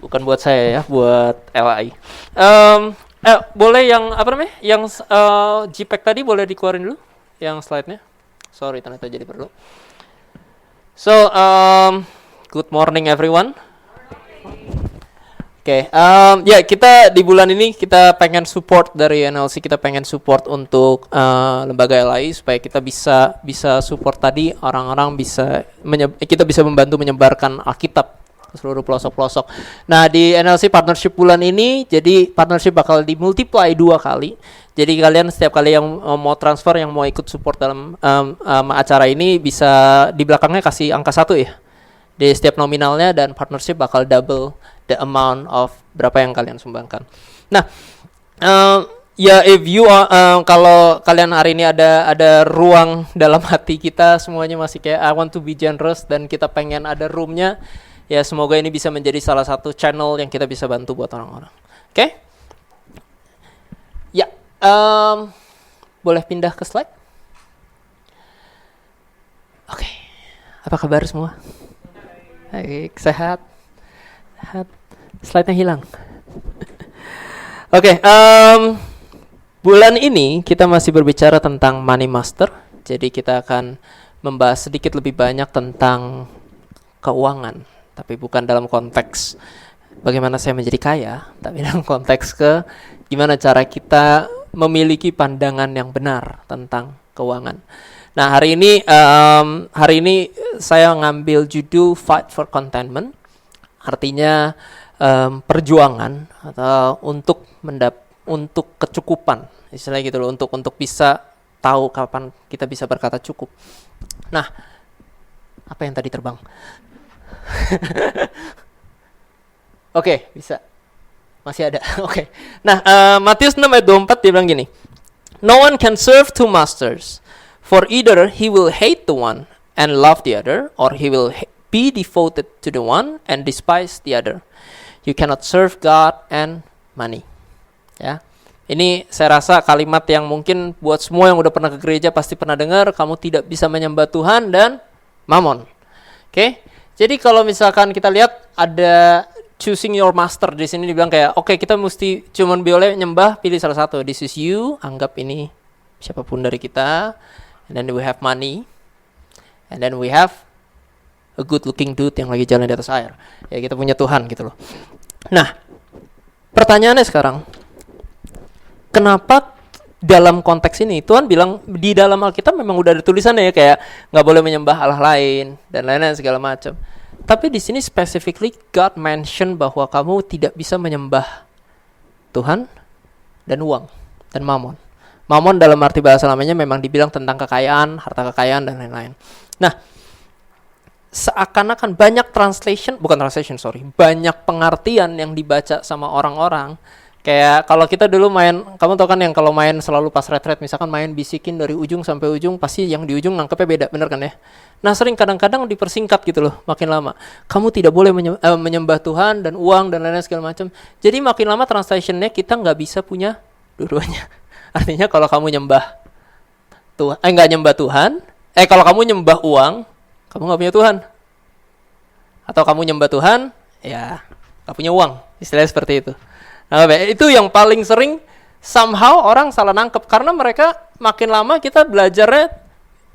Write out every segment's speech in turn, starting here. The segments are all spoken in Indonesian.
bukan buat saya ya, buat LAI. Boleh yang apa namanya? Yang JPEG tadi boleh dikeluarin dulu, yang slide-nya. Sorry, ternyata jadi perlu. So, good morning everyone. Oke, ya kita di bulan ini kita pengen support dari NLC, kita pengen support untuk lembaga LAI supaya kita bisa support tadi orang-orang kita bisa membantu menyebarkan Alkitab ke seluruh pelosok-pelosok. Nah, di NLC partnership bulan ini, jadi partnership bakal dimultiply 2 kali. Jadi kalian setiap kali yang mau transfer, yang mau ikut support dalam acara ini, bisa di belakangnya kasih angka 1 ya. Di setiap nominalnya, dan partnership bakal double the amount of berapa yang kalian sumbangkan. Nah, ya if you kalau kalian hari ini ada ruang dalam hati kita, semuanya masih kayak I want to be generous, dan kita pengen ada roomnya. Ya, semoga ini bisa menjadi salah satu channel yang kita bisa bantu buat orang-orang. Oke? Ya, boleh pindah ke slide? Oke. Apa kabar semua? Baik, sehat. Slide-nya hilang. Oke, bulan ini kita masih berbicara tentang Money Master. Jadi kita akan membahas sedikit lebih banyak tentang keuangan. Tapi bukan dalam konteks bagaimana saya menjadi kaya, tapi dalam konteks ke gimana cara kita memiliki pandangan yang benar tentang keuangan. Nah, hari ini saya ngambil judul Fight for Contentment, artinya perjuangan atau untuk kecukupan, istilahnya gitu loh, untuk bisa tahu kapan kita bisa berkata cukup. Nah, apa yang tadi terbang? Oke, bisa. Masih ada. Oke. Nah, Matius 6 ayat 24 dia bilang gini. No one can serve two masters, for either he will hate the one and love the other, or he will be devoted to the one and despise the other. You cannot serve God and money. Ya. Ini saya rasa kalimat yang mungkin buat semua yang udah pernah ke gereja pasti pernah dengar, kamu tidak bisa menyembah Tuhan dan mamon. Oke? Jadi kalau misalkan kita lihat ada choosing your master di sini dibilang kayak oke, kita mesti cuman boleh nyembah, pilih salah satu. This is you, anggap ini siapapun dari kita. And then we have money. And then we have a good looking dude yang lagi jalan di atas air. Ya, kita punya Tuhan gitu loh. Nah, pertanyaannya sekarang, kenapa dalam konteks ini Tuhan bilang di dalam Alkitab memang udah ada tulisannya ya, kayak nggak boleh menyembah Allah lain dan lain-lain segala macam. Tapi di sini specifically God mention bahwa kamu tidak bisa menyembah Tuhan dan uang dan mamon. Mamon dalam arti bahasa lamanya memang dibilang tentang kekayaan, harta kekayaan dan lain-lain. Nah, seakan-akan banyak banyak pengertian yang dibaca sama orang-orang. Kayak kalau kita dulu main, kamu tahu kan yang kalau main selalu pas retret, misalkan main bisikin dari ujung sampai ujung, pasti yang di ujung nangkepnya beda, bener kan ya? Nah, sering kadang-kadang dipersingkat gitu loh, makin lama. Kamu tidak boleh menyembah Tuhan dan uang dan lain-lain segala macam. Jadi makin lama translationnya kita nggak bisa punya dua-duanya. Artinya kalau kamu nyembah Tuhan, nggak nyembah Tuhan, kalau kamu nyembah uang, kamu nggak punya Tuhan. Atau kamu nyembah Tuhan, ya nggak punya uang, istilahnya seperti itu. Nah, itu yang paling sering somehow orang salah nangkep, karena mereka makin lama kita belajarnya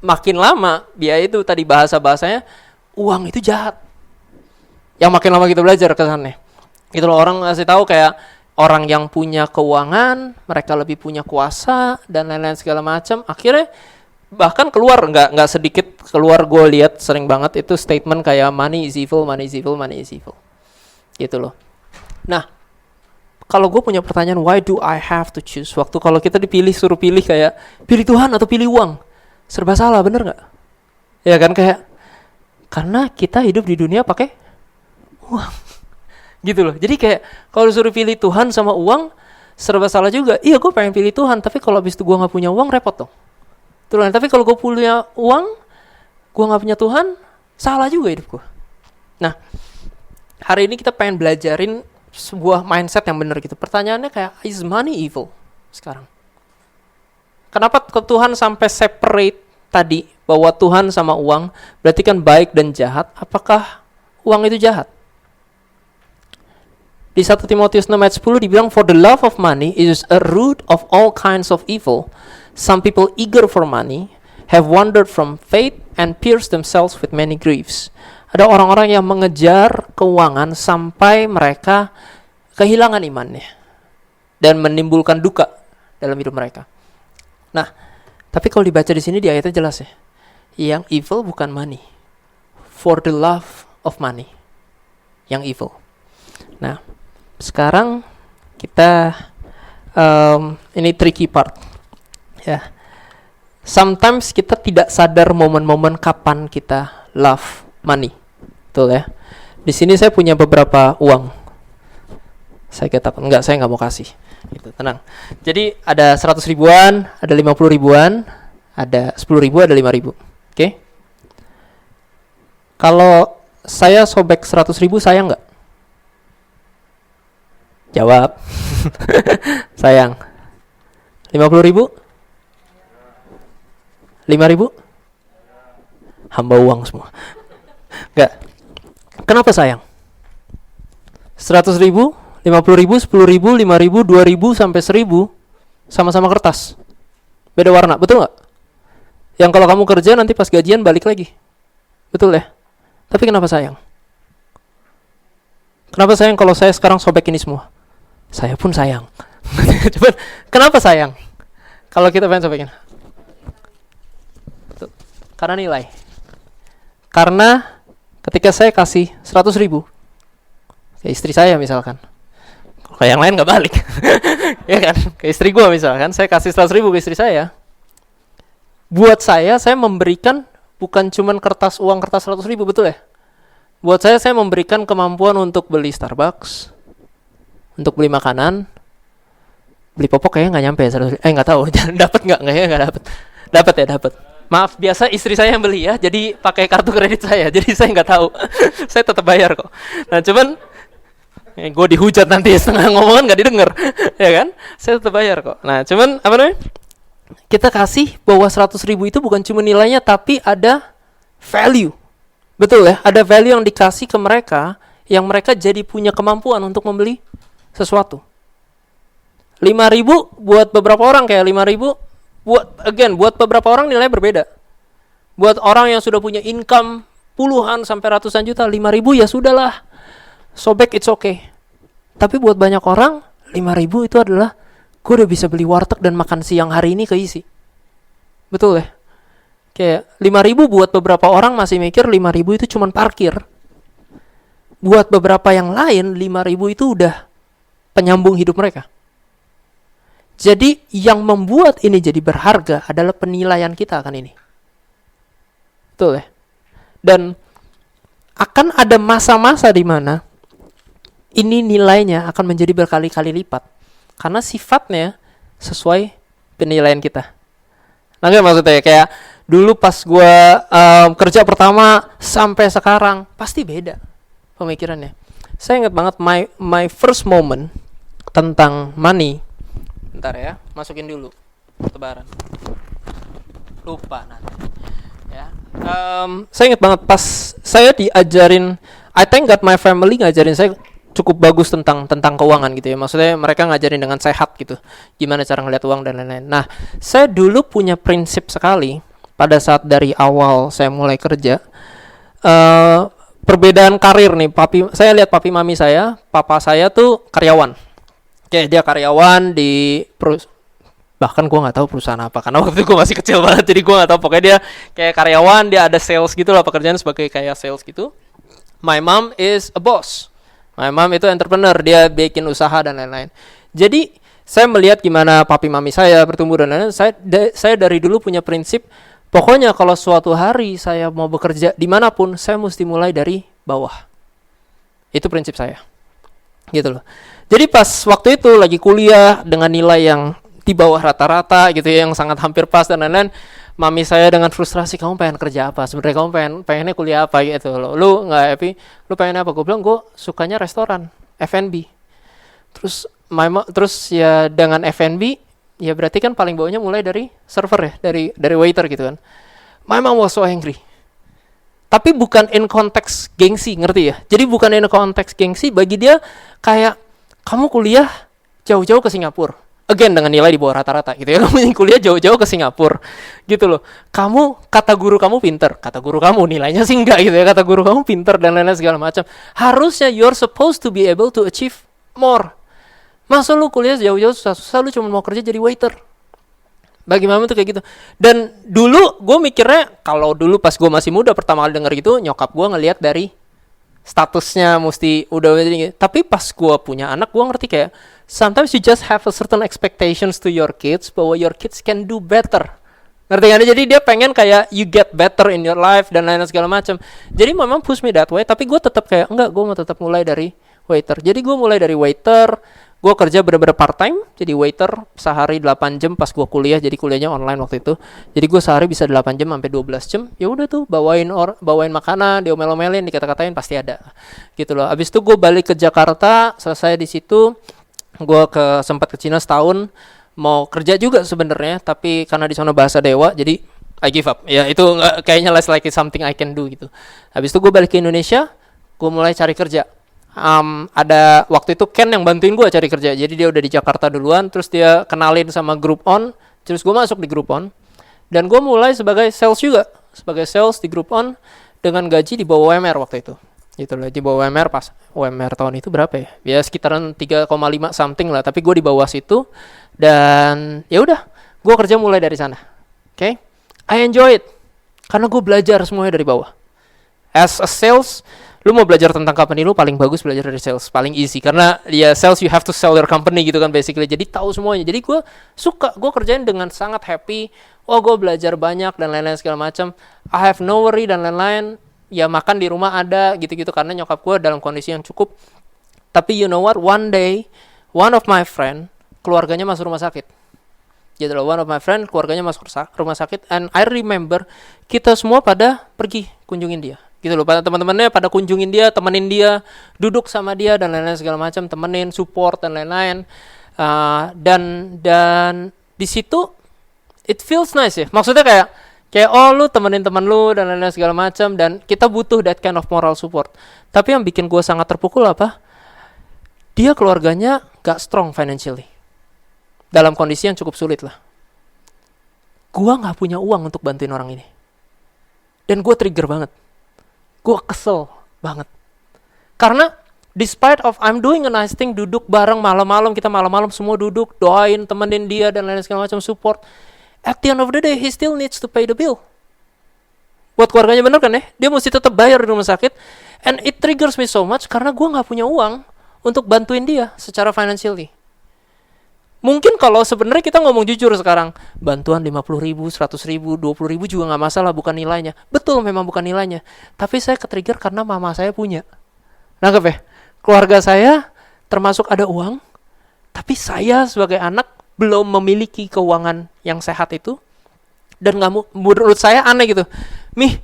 makin lama, dia itu tadi bahasa-bahasanya uang itu jahat. Yang makin lama kita belajar kesannya. Itu loh, orang ngasih tahu kayak orang yang punya keuangan, mereka lebih punya kuasa dan lain-lain segala macam. Akhirnya bahkan keluar nggak sedikit keluar, gue lihat sering banget itu statement kayak money is evil, money is evil, money is evil. Gitu loh. Nah, kalau gue punya pertanyaan, why do I have to choose? Waktu kalau kita suruh pilih kayak pilih Tuhan atau pilih uang, serba salah, bener nggak? Ya kan, kayak karena kita hidup di dunia pakai uang, gitu loh. Jadi kayak kalau suruh pilih Tuhan sama uang, serba salah juga. Iya, gue pengen pilih Tuhan, tapi kalau abis itu gue nggak punya uang, repot dong. Tuh, tapi kalau gue punya uang, gue nggak punya Tuhan, salah juga hidup gue. Nah, hari ini kita pengen belajarin sebuah mindset yang benar gitu. Pertanyaannya kayak, is money evil sekarang? Kenapa Tuhan sampai separate tadi bahwa Tuhan sama uang berarti kan baik dan jahat? Apakah uang itu jahat? Di 1 Timotius 6 ayat 10 dibilang, for the love of money is a root of all kinds of evil. Some people eager for money have wandered from faith and pierced themselves with many griefs. Ada orang-orang yang mengejar keuangan sampai mereka kehilangan imannya dan menimbulkan duka dalam hidup mereka. Nah, tapi kalau dibaca di sini di ayatnya jelas ya. Yang evil bukan money. For the love of money. Yang evil. Nah, sekarang kita ini tricky part. Ya. Sometimes kita tidak sadar momen-momen kapan kita love money. Betul ya. Di sini saya punya beberapa uang. Saya katakan saya nggak mau kasih. Gitu, tenang. Jadi ada 100 ribuan, ada 50 ribuan, ada 10 ribu, ada 5 ribu. Oke? Kalau saya sobek 100 ribu, sayang nggak? Jawab. Sayang. 50 ribu? 5 ribu? Hamba uang semua. Nggak. Kenapa sayang? 100 ribu? 50 ribu, 10 ribu, 5 ribu, 2 ribu, sampai 1000 sama-sama kertas. Beda warna, betul nggak? Yang kalau kamu kerja nanti pas gajian balik lagi. Betul ya? Tapi kenapa sayang? Kenapa sayang kalau saya sekarang sobek ini semua? Saya pun sayang. Cuman, kenapa sayang? Kalau kita pengen sobekin. Betul. Karena nilai. Karena ketika saya kasih 100 ribu ke istri saya misalkan, kalau yang lain nggak balik, ya kan? Ke istri gue misalkan, saya kasih 100 ribu ke istri saya. Buat saya memberikan bukan cuman uang kertas 100 ribu, betul ya? Buat saya memberikan kemampuan untuk beli Starbucks, untuk beli makanan, beli popok kayaknya nggak nyampe 100 ribu. Nggak tahu, dapat nggak? Kayaknya nggak dapat. Dapat ya, dapat. Maaf, biasa istri saya yang beli ya, jadi pakai kartu kredit saya, jadi saya nggak tahu. Saya tetap bayar kok. Nah, cuman gue dihujat nanti setengah ngomongan nggak didengar, ya kan? Saya tetap bayar kok. Nah, cuman apa namanya? Kita kasih bahwa 100 ribu itu bukan cuma nilainya, tapi ada value, betul ya? Ada value yang dikasih ke mereka, yang mereka jadi punya kemampuan untuk membeli sesuatu. 5 ribu buat beberapa orang kayak 5 ribu, buat beberapa orang nilainya berbeda. Buat orang yang sudah punya income puluhan sampai ratusan juta, 5 ribu ya sudahlah. Sobek it's okay. Tapi buat banyak orang 5 ribu itu adalah gue udah bisa beli warteg dan makan siang hari ini keisi. Betul ya? Kayak 5 ribu buat beberapa orang masih mikir 5 ribu itu cuma parkir. Buat beberapa yang lain 5 ribu itu udah penyambung hidup mereka. Jadi yang membuat ini jadi berharga adalah penilaian kita akan ini. Betul ya? Dan akan ada masa-masa di mana ini nilainya akan menjadi berkali-kali lipat. Karena sifatnya sesuai penilaian kita. Nah, maksudnya kayak dulu pas gue kerja pertama sampai sekarang pasti beda pemikirannya. Saya ingat banget my first moment tentang money. Bentar ya, masukin dulu tebaran. Lupa nanti. Ya. Saya ingat banget pas saya diajarin, I thank God my family ngajarin saya cukup bagus tentang keuangan gitu ya. Maksudnya mereka ngajarin dengan sehat gitu. Gimana cara ngeliat uang dan lain-lain. Nah, saya dulu punya prinsip sekali pada saat dari awal saya mulai kerja. Perbedaan karir nih, saya lihat papi mami saya, papa saya tuh karyawan. Kayak dia karyawan di bahkan gue nggak tahu perusahaan apa karena waktu itu gue masih kecil banget, jadi gue nggak tahu. Pokoknya dia kayak karyawan, dia ada sales gitu lah, pekerjaan sebagai kayak sales gitu. My mom is a boss. My mom itu entrepreneur, dia bikin usaha dan lain-lain. Jadi saya melihat gimana papi mami saya bertumbuh dan lain-lain. Saya dari dulu punya prinsip, pokoknya kalau suatu hari saya mau bekerja dimanapun, saya mesti mulai dari bawah. Itu prinsip saya, gitu loh. Jadi pas waktu itu lagi kuliah dengan nilai yang di bawah rata-rata gitu ya, yang sangat hampir pas dan lain-lain, mami saya dengan frustrasi, kamu pengen kerja apa? Sebenarnya kamu pengennya kuliah apa gitu loh. Lu nggak happy? Lu pengen apa? Gue bilang gue sukanya restoran, F&B. Terus ya dengan F&B ya berarti kan paling bawahnya mulai dari server ya, dari waiter gitu kan. My mom was so angry. Tapi bukan in konteks gengsi, ngerti ya? Jadi bukan in konteks gengsi, bagi dia kayak kamu kuliah jauh-jauh ke Singapura. Again dengan nilai di bawah rata-rata gitu ya. Kamu kuliah jauh-jauh ke Singapura gitu loh. Kata guru kamu pinter, kata guru kamu nilainya sih enggak gitu ya. Kata guru kamu pinter dan lain-lain segala macam. Harusnya you're supposed to be able to achieve more. Masa lu kuliah jauh-jauh susah-susah lu cuma mau kerja jadi waiter. Bagi mama tuh kayak gitu. Dan dulu gue mikirnya, kalau dulu pas gue masih muda pertama kali denger gitu, nyokap gue ngelihat dari statusnya mesti udah tinggi. Tapi pas gue punya anak, gue ngerti kayak sometimes you just have a certain expectations to your kids bahwa your kids can do better. Ngerti gak? Jadi dia pengen kayak you get better in your life dan lain-lain segala macam. Jadi memang push me that way. Tapi gue tetap kayak enggak, gue mau tetap mulai dari waiter. Jadi gue mulai dari waiter. Gue kerja bener-bener part time, jadi waiter sehari 8 jam pas gue kuliah, jadi kuliahnya online waktu itu. Jadi gue sehari bisa 8 jam sampai 12 jam. Ya udah tuh bawain makanan, diomel-omelin, dikata-katain pasti ada. Gitu loh. Abis itu gue balik ke Jakarta, selesai di situ. Gue sempat ke Cina setahun, mau kerja juga sebenarnya, tapi karena di sana bahasa Dewa, jadi I give up. Ya itu kayaknya less like something I can do gitu. Habis itu gue balik ke Indonesia, gue mulai cari kerja. Ada waktu itu Ken yang bantuin gue cari kerja. Jadi dia udah di Jakarta duluan, terus dia kenalin sama Groupon, terus gue masuk di Groupon. Dan gue mulai sebagai sales juga, sebagai sales di Groupon dengan gaji di bawah UMR waktu itu. Gitu loh, di bawah UMR pas UMR tahun itu berapa ya? Ya sekitaran 3,5 something lah, tapi gue di bawah situ. Dan ya udah, gue kerja mulai dari sana. Oke? I enjoy it. Karena gue belajar semuanya dari bawah. As a sales, lu mau belajar tentang company lu, paling bagus belajar dari sales, paling easy, karena ya sales you have to sell your company gitu kan basically. Jadi tahu semuanya. Jadi gue suka, gue kerjain dengan sangat happy. Gue belajar banyak dan lain-lain segala macam. I have no worry dan lain-lain. Ya makan di rumah ada gitu-gitu karena nyokap gue dalam kondisi yang cukup. Tapi you know what, one day one of my friend keluarganya masuk rumah sakit. Gitu loh, one of my friend keluarganya masuk rumah sakit, and I remember kita semua pada pergi kunjungin dia. Gitu loh, pada teman-temannya pada kunjungin dia, temenin dia, duduk sama dia dan lain-lain segala macam, temenin, support dan lain-lain. Dan di situ it feels nice ya. Maksudnya kayak lu temenin teman lu dan lain-lain segala macam, dan kita butuh that kind of moral support. Tapi yang bikin gue sangat terpukul apa? Dia keluarganya gak strong financially. Dalam kondisi yang cukup sulit lah. Gue gak punya uang untuk bantuin orang ini. Dan gue trigger banget. Gue kesel banget. Karena despite of I'm doing a nice thing, duduk bareng malam-malam, kita malam-malam semua duduk, doain, temenin dia dan lain segala macam, support. At the end of the day, he still needs to pay the bill. Buat keluarganya bener kan ya? Dia mesti tetap bayar di rumah sakit. And it triggers me so much karena gue gak punya uang untuk bantuin dia secara financially. Mungkin kalau sebenarnya kita ngomong jujur sekarang, bantuan 50 ribu, 100 ribu, 20 ribu juga gak masalah, bukan nilainya. Betul, memang bukan nilainya. Tapi saya ketrigger karena mama saya punya. Nangkep ya? Keluarga saya termasuk ada uang, tapi saya sebagai anak belum memiliki keuangan yang sehat itu. Dan menurut saya aneh gitu. Mih,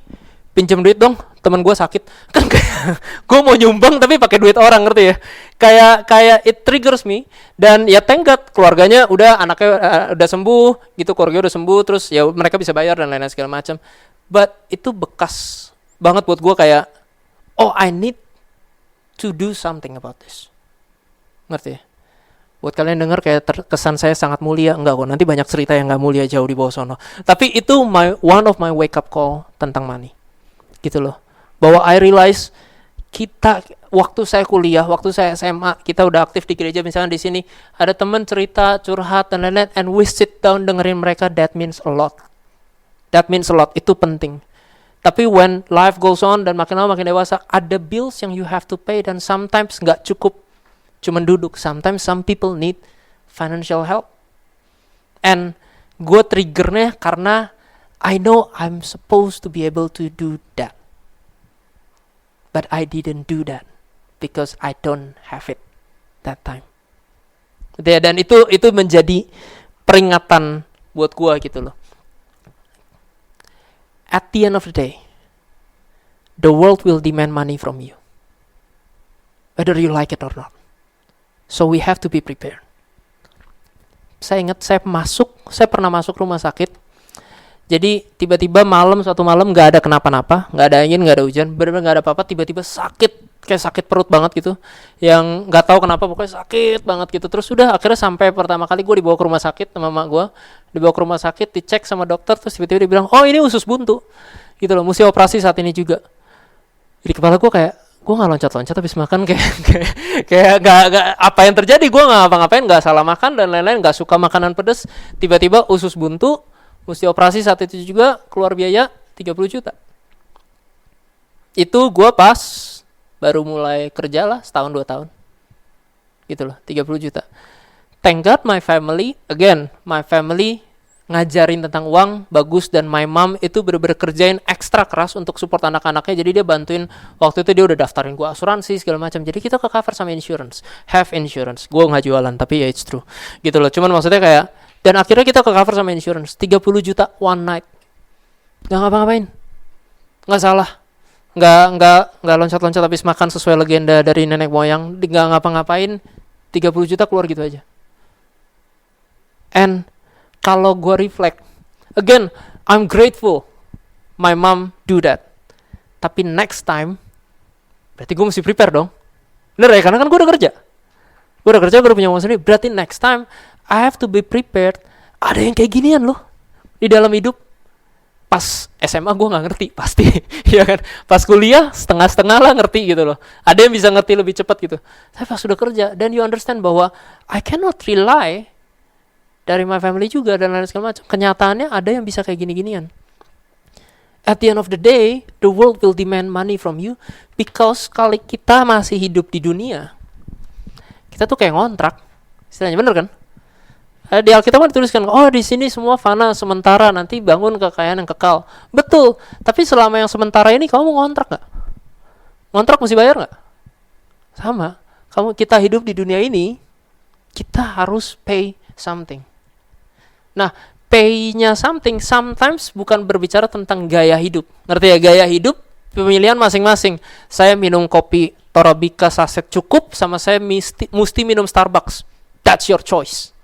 pinjam duit dong, teman gue sakit. Kan kayak gue mau nyumbang tapi pakai duit orang, ngerti ya? Kayak it triggers me. Dan ya thank God keluarganya anaknya udah sembuh gitu, keluarga udah sembuh, terus ya mereka bisa bayar dan lain-lain segala macam. But itu bekas banget buat gue, kayak I need to do something about this. Ngerti ya? Buat kalian dengar kayak kesan saya sangat mulia, enggak kok, nanti banyak cerita yang gak mulia jauh di bawah sono. Tapi itu one of my wake up call tentang money. Gitu loh. Bahwa I realize waktu saya kuliah, waktu saya SMA, kita udah aktif di gereja, misalnya di sini ada teman cerita, curhat dan lain-lain, and we sit down dengerin mereka, that means a lot. That means a lot, itu penting. Tapi when life goes on dan makin lama makin dewasa, ada bills yang you have to pay, dan sometimes nggak cukup cuman duduk. Sometimes some people need financial help. And gue triggernya karena I know I'm supposed to be able to do that. But I didn't do that because I don't have it that time. Dan itu menjadi peringatan buat gue gitu loh. At the end of the day, the world will demand money from you, whether you like it or not. So we have to be prepared. Saya ingat saya pernah masuk rumah sakit. Jadi tiba-tiba suatu malam gak ada kenapa-napa, gak ada angin, gak ada hujan, benar-benar gak ada apa-apa, tiba-tiba sakit kayak sakit perut banget gitu, yang nggak tahu kenapa pokoknya sakit banget gitu. Terus udah akhirnya sampai pertama kali gue dibawa ke rumah sakit sama mama gue, dibawa ke rumah sakit, dicek sama dokter, terus tiba-tiba dia bilang, oh ini usus buntu gitu loh, mesti operasi saat ini juga. Di kepala gue kayak, gue nggak loncat-loncat habis makan, kayak nggak apa yang terjadi, gue nggak ngapa-ngapain, nggak salah makan dan lain-lain, nggak suka makanan pedas, tiba-tiba usus buntu, mesti operasi saat itu juga, keluar biaya 30 juta. Itu gue pas baru mulai kerja lah, setahun 2 tahun gitu loh, 30 juta. Thank God my family ngajarin tentang uang bagus, dan my mom itu bener-bener kerjain ekstra keras untuk support anak-anaknya. Jadi dia bantuin, waktu itu dia udah daftarin gue asuransi segala macam, jadi kita ke cover sama insurance, have insurance. Gue nggak jualan tapi ya it's true gitu loh, cuman maksudnya kayak, dan akhirnya kita ke cover sama insurance 30 juta one night, nggak ngapa-ngapain, nggak salah, nggak loncat-loncat habis makan sesuai legenda dari nenek moyang, nggak ngapa-ngapain, 30 juta keluar gitu aja. And kalau gue reflect, again, I'm grateful my mom do that. Tapi next time, berarti gue mesti prepare dong. Bener ya, karena kan gue udah kerja. Gue udah punya uang sendiri. Berarti next time, I have to be prepared. Ada yang kayak ginian loh di dalam hidup. Pas SMA gue gak ngerti, pasti. Ya kan? Pas kuliah, setengah-setengah lah ngerti gitu loh. Ada yang bisa ngerti lebih cepat gitu. Tapi pas sudah kerja, then you understand bahwa I cannot rely dari my family juga dan lain segala macam. Kenyataannya ada yang bisa kayak gini-ginian. At the end of the day, the world will demand money from you, because kalau kita masih hidup di dunia, kita tuh kayak ngontrak. Istilahnya bener kan? Di Alkitab kan dituliskan, oh di sini semua fana sementara, nanti bangun kekayaan yang kekal. Betul, tapi selama yang sementara ini kamu mau ngontrak nggak? Ngontrak mesti bayar nggak? Sama. Kita hidup di dunia ini, kita harus pay something. Nah, pay-nya something sometimes bukan berbicara tentang gaya hidup. Ngerti ya? Gaya hidup pemilihan masing-masing. Saya minum kopi Torabika saset cukup, sama saya mesti minum Starbucks. That's your choice.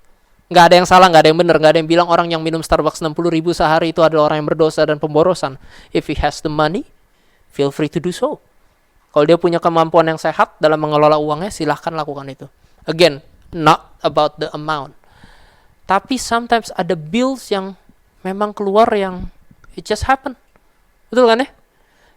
Nggak ada yang salah, nggak ada yang benar. Nggak ada yang bilang orang yang minum Starbucks 60.000 sehari itu adalah orang yang berdosa dan pemborosan. If he has the money, feel free to do so. Kalau dia punya kemampuan yang sehat dalam mengelola uangnya, silahkan lakukan itu. Again, not about the amount. Tapi sometimes ada bills yang memang keluar yang it just happen. Betul kan ya?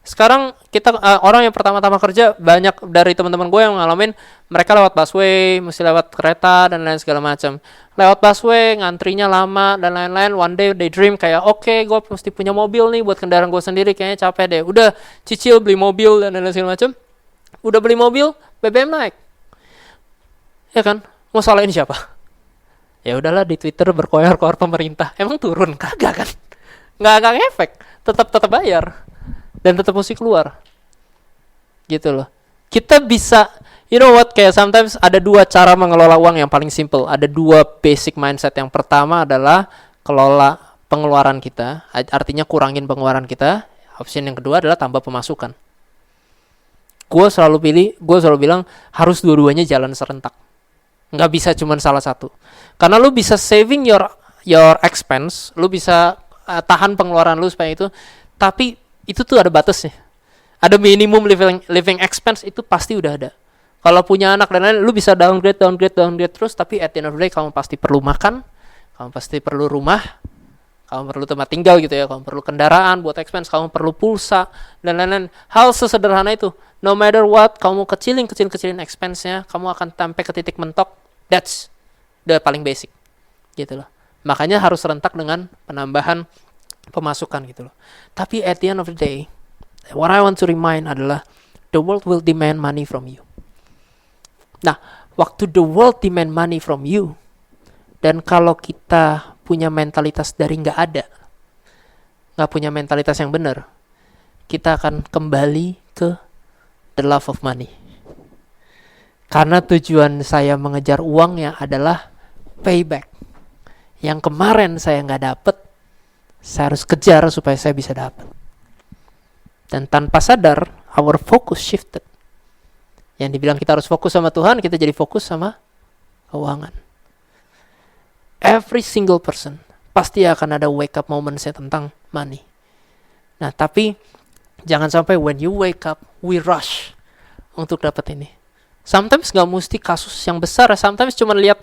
Sekarang kita orang yang pertama-tama kerja, banyak dari teman-teman gue yang ngalamin, mereka lewat busway, mesti lewat kereta dan lain segala macam. Lewat busway, ngantrinya lama dan lain-lain. One day they dream kayak, oke, gue mesti punya mobil nih buat kendaraan gue sendiri, kayaknya capek deh. Udah cicil beli mobil dan lain segala macam. Udah beli mobil, BBM naik. Ya kan? Mau salahin siapa? Ya udahlah, di Twitter berkoar-koar pemerintah. Emang turun? Kagak kan? Nggak ngefek. Tetap bayar. Dan tetap mesti keluar. Gitu loh. Kita bisa, you know what, kayak sometimes ada 2 cara mengelola uang yang paling simple. Ada 2 basic mindset. Yang pertama adalah kelola pengeluaran kita. Artinya kurangin pengeluaran kita. Option yang kedua adalah tambah pemasukan. Gue selalu bilang harus dua-duanya jalan serentak. Nggak bisa cuma salah satu. Karena lu bisa saving your expense, lu bisa tahan pengeluaran lu supaya itu, tapi itu tuh ada batasnya. Ada minimum living expense, itu pasti udah ada. Kalau punya anak dan lain, lu bisa downgrade terus, tapi at the end of the day kamu pasti perlu makan, kamu pasti perlu rumah, kamu perlu tempat tinggal gitu ya, kamu perlu kendaraan buat expense, kamu perlu pulsa dan lain-lain. Hal sesederhana itu. No matter what, kamu kecilin expense-nya, kamu akan sampai ke titik mentok. That's the paling basic. Gitu loh. Makanya harus rentak dengan penambahan pemasukan gitu loh. Tapi at the end of the day, what I want to remind adalah the world will demand money from you. Nah, waktu the world demand money from you, dan kalau kita punya mentalitas dari nggak punya mentalitas yang benar, kita akan kembali ke the love of money. Karena tujuan saya mengejar uangnya adalah payback. Yang kemarin saya nggak dapet, saya harus kejar supaya saya bisa dapat. Dan tanpa sadar, our focus shifted. Yang dibilang kita harus fokus sama Tuhan, kita jadi fokus sama keuangan. Every single person pasti akan ada wake up moments-nya tentang money. Nah, tapi jangan sampai when you wake up, we rush. untuk dapat ini. Sometimes nggak mesti kasus yang besar, sometimes cuma lihat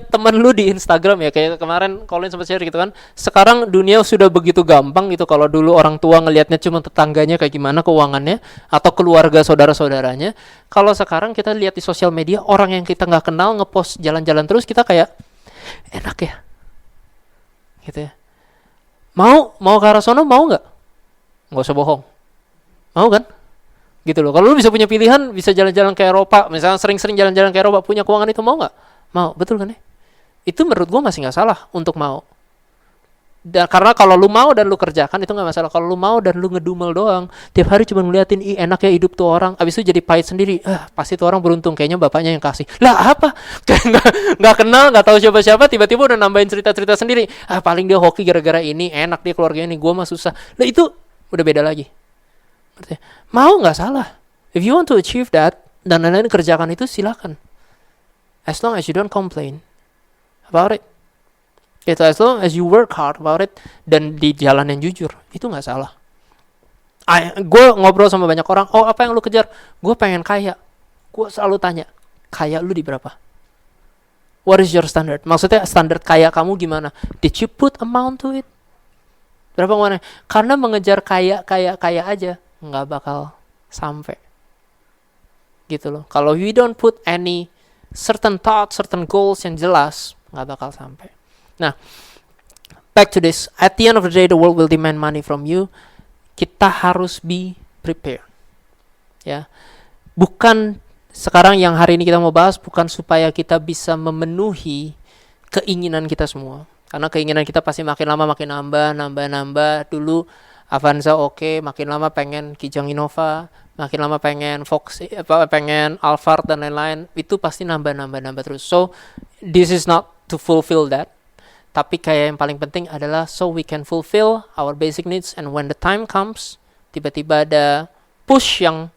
teman lu di Instagram ya, kayak kemarin Colin sempat share gitu kan. Sekarang dunia sudah begitu gampang gitu. Kalau dulu orang tua ngelihatnya cuma tetangganya kayak gimana keuangannya atau keluarga saudara-saudaranya, kalau sekarang kita lihat di sosial media orang yang kita nggak kenal ngepost jalan-jalan terus, kita kayak enak ya, gitu ya. Mau ke arah sono, mau nggak usah bohong, mau kan? Gitu loh. Kalau lu bisa punya pilihan, bisa jalan-jalan ke Eropa, misalnya sering-sering jalan-jalan ke Eropa, punya keuangan itu, mau nggak? Mau, betul kan ya? Itu menurut gua masih nggak salah untuk mau. Karena kalau lu mau dan lu kerjakan itu nggak masalah. Kalau lu mau dan lu ngedumel doang, tiap hari cuma ngeliatin, enak ya hidup tuh orang, abis itu jadi pahit sendiri. Pasti tuh orang beruntung, kayaknya bapaknya yang kasih. Lah apa? Kayak nggak kenal, nggak tahu siapa-siapa, tiba-tiba udah nambahin cerita-cerita sendiri. Paling dia hoki gara-gara ini, enak dia keluarga ini, gua mah susah. Lah itu udah beda lagi. Mau nggak salah. If you want to achieve that dan lain-lain, kerjakan itu, silakan. As long as you don't complain about it. Itu as long as you work hard about it dan di jalan yang jujur, itu nggak salah. Gue ngobrol sama banyak orang, apa yang lu kejar? Gue pengen kaya. Gue selalu tanya, kaya lu di berapa? What is your standard? Maksudnya standar kaya kamu gimana? Did you put amount to it? Berapa mana? Karena mengejar kaya aja nggak bakal sampai, gitu loh. Kalau we don't put any certain thought, certain goals yang jelas, nggak bakal sampai. Nah, back to this. At the end of the day, the world will demand money from you. Kita harus be prepared. Ya, bukan sekarang yang hari ini kita mau bahas, bukan supaya kita bisa memenuhi keinginan kita semua. Karena keinginan kita pasti makin lama makin nambah. Dulu Avanza oke, makin lama pengen Kijang Innova, makin lama pengen Fox, pengen Alphard dan lain-lain, itu pasti nambah terus. So this is not to fulfill that, tapi kayak yang paling penting adalah so we can fulfill our basic needs, and when the time comes, tiba-tiba ada push yang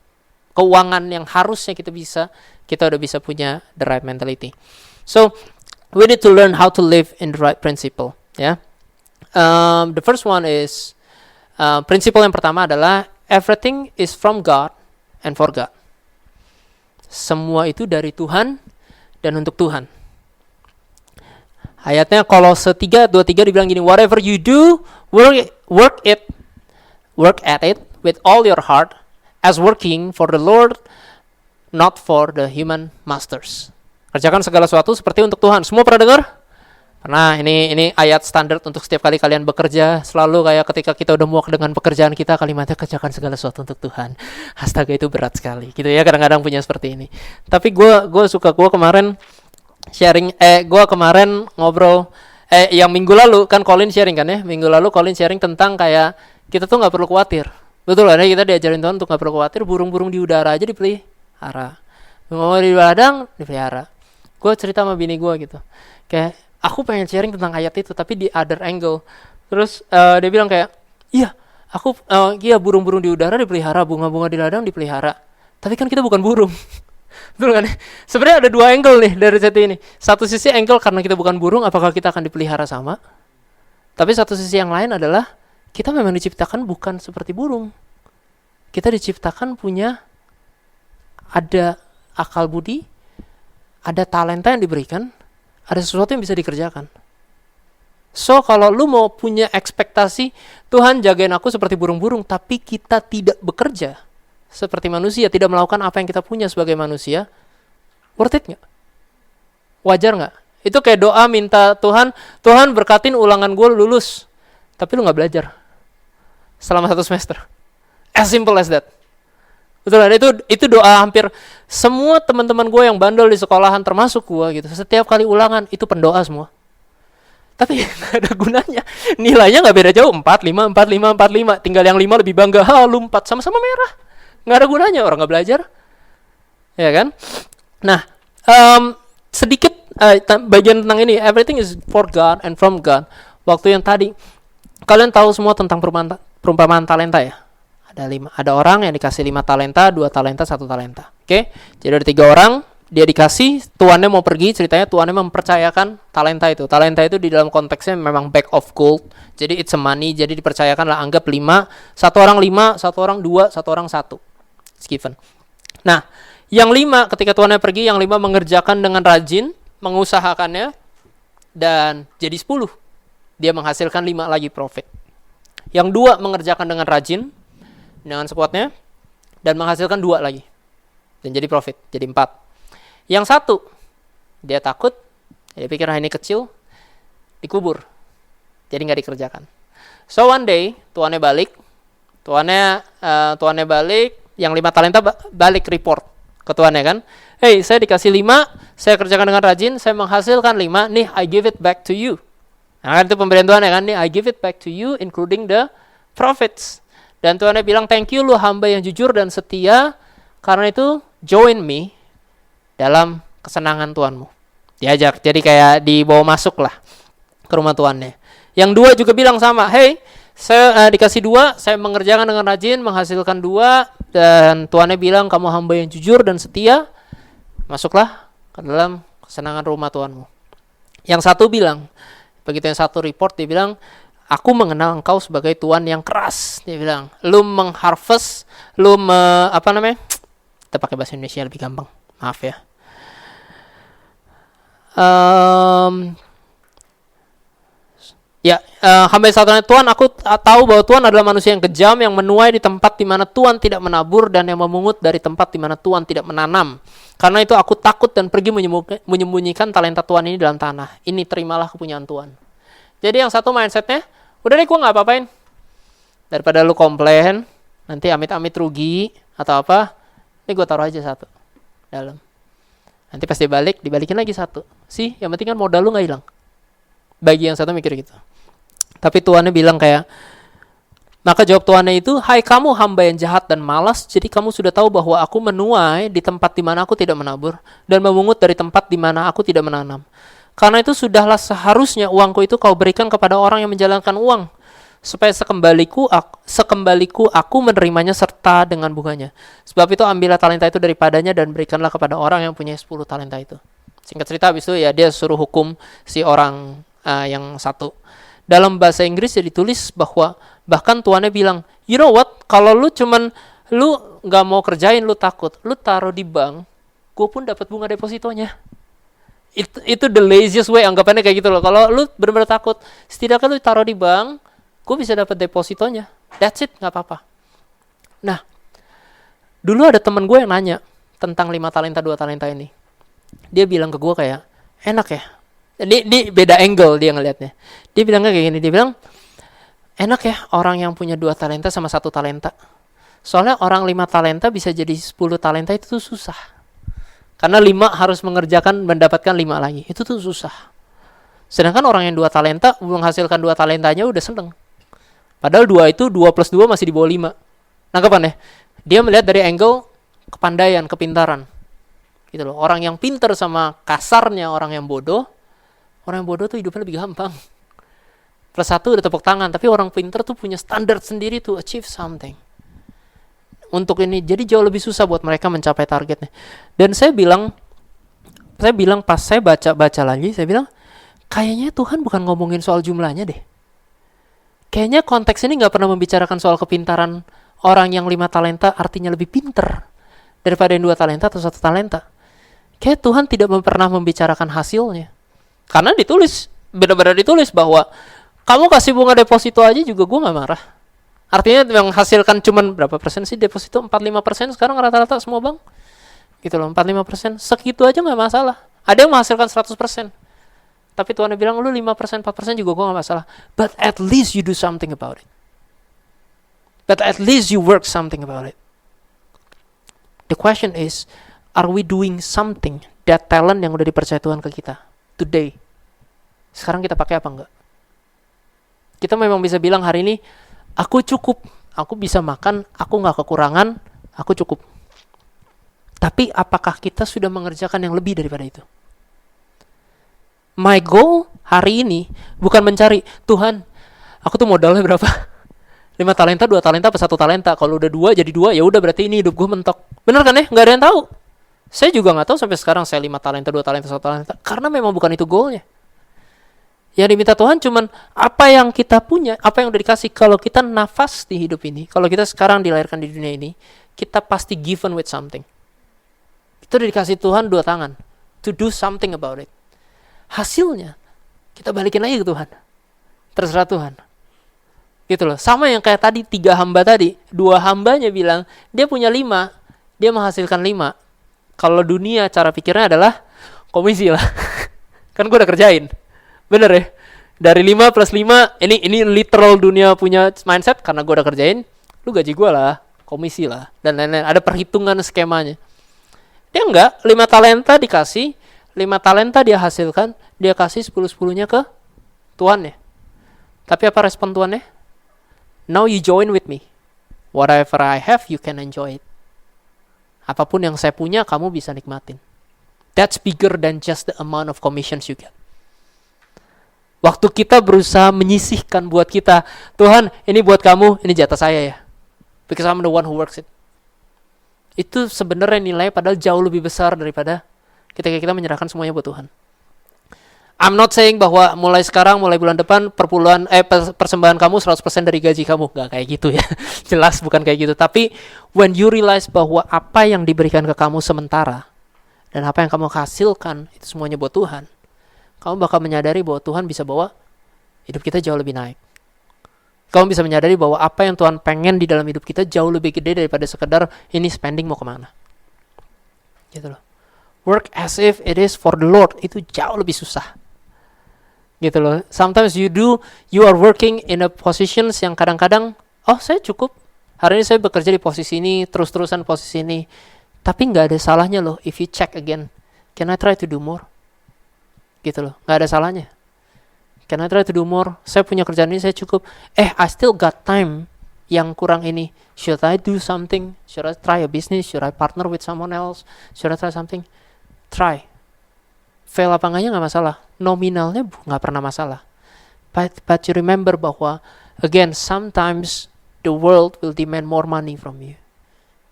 keuangan yang harusnya kita udah bisa punya the right mentality. So we need to learn how to live in the right principle. The first one is prinsipal yang pertama adalah everything is from God and for God. Semua itu dari Tuhan dan untuk Tuhan. Ayatnya Kolose 3:23 dibilang gini, whatever you do, work at it with all your heart as working for the Lord, not for the human masters. Kerjakan segala sesuatu seperti untuk Tuhan. Semua pernah dengar? Nah, ini ayat standar untuk setiap kali kalian bekerja, selalu kayak ketika kita udah muak dengan pekerjaan kita, kalimatnya kerjakan segala sesuatu untuk Tuhan. Astaga, itu berat sekali. Gitu ya, kadang-kadang punya seperti ini. Tapi gue suka, gue kemarin ngobrol yang minggu lalu kan Colin sharing kan ya. Minggu lalu Colin sharing tentang kayak kita tuh enggak perlu khawatir. Betul kan ya, kita diajarin Tuhan untuk enggak perlu khawatir, burung-burung di udara aja dipelihara. Burung di ladang dipelihara. Gue cerita sama bini gue gitu. Kayak aku pengen sharing tentang ayat itu, tapi di other angle. Terus dia bilang kayak, iya burung-burung di udara dipelihara, bunga-bunga di ladang dipelihara. Tapi kan kita bukan burung. Betul kan? Sebenarnya ada dua angle nih dari satu ini. Satu sisi angle karena kita bukan burung, apakah kita akan dipelihara sama? Tapi satu sisi yang lain adalah kita memang diciptakan bukan seperti burung. Kita diciptakan ada akal budi, ada talenta yang diberikan, ada sesuatu yang bisa dikerjakan. So, kalau lu mau punya ekspektasi, Tuhan jagain aku seperti burung-burung, tapi kita tidak bekerja seperti manusia, tidak melakukan apa yang kita punya sebagai manusia, worth it nggak? Wajar nggak? Itu kayak doa minta Tuhan berkatin ulangan gue lulus, tapi lu nggak belajar selama 1 semester. As simple as that. Betul kan? Itu doa hampir semua teman-teman gue yang bandel di sekolahan termasuk gue gitu. Setiap kali ulangan itu pendoa semua. Tapi nggak ada gunanya. Nilainya nggak beda jauh, 45, 45, 45. Tinggal yang 5 lebih bangga, lu 4 sama-sama merah. Nggak ada gunanya, orang nggak belajar. Ya kan? Nah, sedikit bagian tentang ini, everything is for God and from God. Waktu yang tadi, kalian tahu semua tentang perumpamaan talenta ya? Ada orang yang dikasih 5 talenta, 2 talenta, 1 talenta. Oke? Jadi ada 3 orang, dia dikasih, tuannya mau pergi, ceritanya tuannya mempercayakan talenta itu. Talenta itu di dalam konteksnya memang bag of gold. Jadi it's a money, jadi dipercayakan lah, anggap 5, 1 orang 5, 1 orang 2, 1 orang 1. It's given. Nah, yang 5 ketika tuannya pergi, yang 5 mengerjakan dengan rajin, mengusahakannya, dan jadi 10. Dia menghasilkan 5 lagi profit. Yang 2 mengerjakan dengan rajin, dengan sekuatnya, dan menghasilkan 2 lagi. Dan jadi profit, jadi 4. Yang 1, dia takut, dia pikir ini kecil, dikubur. Jadi nggak dikerjakan. So one day, tuannya balik, yang 5 talenta balik report ke tuannya kan. Hey, saya dikasih 5, saya kerjakan dengan rajin, saya menghasilkan 5, nih I give it back to you. Nah kan itu pemberian tuannya kan, nih I give it back to you including the profits. Dan tuannya bilang, thank you lu hamba yang jujur dan setia, karena itu join me dalam kesenangan tuanmu. Diajak, jadi kayak dibawa masuk lah ke rumah tuannya. Yang 2 juga bilang sama, hey, saya dikasih 2, saya mengerjakan dengan rajin, menghasilkan 2, dan tuannya bilang, kamu hamba yang jujur dan setia, masuklah ke dalam kesenangan rumah tuanmu. Yang 1 bilang, begitu yang 1 report, dia bilang, aku mengenal engkau sebagai tuan yang keras. Dia bilang, lu mengharvest, kita pakai bahasa Indonesia lebih gampang, maaf ya. Hamba yang satu, Tuhan, aku tahu bahwa Tuhan adalah manusia yang kejam, yang menuai di tempat di mana Tuhan tidak menabur, dan yang memungut dari tempat di mana Tuhan tidak menanam. Karena itu aku takut dan pergi menyembunyikan talenta Tuhan ini dalam tanah. Ini terimalah kepunyaan Tuhan. Jadi yang satu mindsetnya, udah deh gue gak apa-apain. Daripada lu komplain, nanti amit-amit rugi, atau apa, ini gue taruh aja 1 dalam. Nanti pas dia balik, dibalikin lagi 1. Sih, yang penting kan modal lu gak hilang. Bagi yang 1 mikir gitu. Tapi tuannya bilang kayak, maka jawab tuannya itu, hai kamu hamba yang jahat dan malas, jadi kamu sudah tahu bahwa aku menuai di tempat di mana aku tidak menabur, dan memungut dari tempat di mana aku tidak menanam. Karena itu sudahlah seharusnya uangku itu kau berikan kepada orang yang menjalankan uang, supaya sekembaliku aku menerimanya serta dengan bunganya. Sebab itu ambillah talenta itu daripadanya dan berikanlah kepada orang yang punya 10 talenta itu. Singkat cerita, habis itu ya dia suruh hukum si orang yang 1. Dalam bahasa Inggris ya ditulis bahwa bahkan tuannya bilang, you know what, kalau lu gak mau kerjain, lu takut, lu taruh di bank, gue pun dapat bunga depositonya. Itu the laziest way, anggapannya kayak gitu loh. Kalau lu benar-benar takut, setidaknya lu taruh di bank, gue bisa dapat depositonya. That's it, gak apa-apa. Nah, dulu ada temen gue yang nanya tentang 5 talenta 2 talenta ini. Dia bilang ke gue kayak, enak ya. Ini beda angle dia ngelihatnya. Dia bilangnya kayak gini, dia bilang, enak ya orang yang punya 2 talenta sama 1 talenta. Soalnya orang 5 talenta bisa jadi 10 talenta itu tuh susah. Karena 5 harus mendapatkan 5 lagi. Itu tuh susah. Sedangkan orang yang 2 talenta menghasilkan 2 talentanya udah seneng. Padahal 2 itu 2 plus 2 masih di bawah 5. Nangkapan ya? Dia melihat dari angle kepandaian, kepintaran. Gitu loh. Orang yang pintar sama kasarnya orang yang bodoh tuh hidupnya lebih gampang. Plus 1 udah tepuk tangan, tapi orang pintar tuh punya standar sendiri to achieve something. Untuk ini, jadi jauh lebih susah buat mereka mencapai targetnya. Dan saya bilang pas saya baca lagi, saya bilang, kayaknya Tuhan bukan ngomongin soal jumlahnya deh. Kayaknya konteks ini gak pernah membicarakan soal kepintaran orang yang 5 talenta artinya lebih pintar daripada yang 2 talenta atau 1 talenta. Kayak Tuhan tidak pernah membicarakan hasilnya. Karena benar-benar ditulis bahwa kamu kasih bunga deposito aja juga gue gak marah. Artinya menghasilkan cuman berapa persen sih deposito? 45% sekarang rata-rata semua bank. Gitu loh, 45%. Segitu aja gak masalah. Ada yang menghasilkan 100%. Tapi Tuhan bilang, lu 5%, 4% juga gue gak masalah. But at least you do something about it. But at least you work something about it. The question is, are we doing something? That talent yang udah dipercaya Tuhan ke kita today. Sekarang kita pakai apa enggak? Kita memang bisa bilang hari ini, aku cukup, aku bisa makan, aku gak kekurangan, aku cukup. Tapi apakah kita sudah mengerjakan yang lebih daripada itu? My goal hari ini bukan mencari, Tuhan, aku tuh modalnya berapa? 5 talenta, 2 talenta, apa 1 talenta. Kalau udah 2 jadi 2, ya udah berarti ini hidup gue mentok. Bener kan ya? Gak ada yang tahu. Saya juga gak tahu sampai sekarang saya 5 talenta, 2 talenta, 1 talenta. Karena memang bukan itu goalnya. Yang diminta Tuhan cuman apa yang kita punya, apa yang udah dikasih. Kalau kita nafas di hidup ini, kalau kita sekarang dilahirkan di dunia ini, kita pasti given with something. Itu udah dikasih Tuhan 2 tangan. To do something about it. Hasilnya, kita balikin lagi ke Tuhan. Terserah Tuhan. Gitu loh. Sama yang kayak tadi 3 hamba tadi. 2 hambanya bilang, dia punya 5. Dia menghasilkan 5. Kalau dunia cara pikirnya adalah komisi lah. Kan gue udah kerjain. Bener ya? Dari 5 plus 5, ini literal dunia punya mindset. Karena gue udah kerjain, lu gaji gue lah, komisi lah, dan lain-lain. Ada perhitungan skemanya. Dia enggak, 5 talenta dikasih, 5 talenta dia hasilkan, dia kasih 10-10-nya ke tuannya. Tapi apa respon tuannya? Now you join with me. Whatever I have, you can enjoy it. Apapun yang saya punya, kamu bisa nikmatin. That's bigger than just the amount of commissions you get. Waktu kita berusaha menyisihkan buat kita, Tuhan, ini buat kamu, ini jatah saya ya. Because I'm the one who works it. Itu sebenarnya nilai padahal jauh lebih besar daripada ketika kita menyerahkan semuanya buat Tuhan. I'm not saying bahwa mulai sekarang, mulai bulan depan, persembahan kamu 100% dari gaji kamu. Nggak kayak gitu ya. Jelas bukan kayak gitu. Tapi when you realize bahwa apa yang diberikan ke kamu sementara, dan apa yang kamu hasilkan, itu semuanya buat Tuhan, kamu bakal menyadari bahwa Tuhan bisa bawa hidup kita jauh lebih naik. Kamu bisa menyadari bahwa apa yang Tuhan pengen di dalam hidup kita jauh lebih gede daripada sekedar ini spending mau kemana. Gitu loh. Work as if it is for the Lord, itu jauh lebih susah. Gitu loh. Sometimes you are working in a positions yang kadang-kadang, oh saya cukup. Hari ini saya bekerja di posisi ini, terus-terusan posisi ini. Tapi nggak ada salahnya loh, if you check again, can I try to do more? Gitu loh, nggak ada salahnya. Can I try to do more? Saya punya kerjaan ini, saya cukup. I still got time yang kurang ini. Should I do something? Should I try a business? Should I partner with someone else? Should I try something? Try. Fail apa enggaknya nggak masalah. Nominalnya nggak pernah masalah. But you remember bahwa, again, sometimes the world will demand more money from you.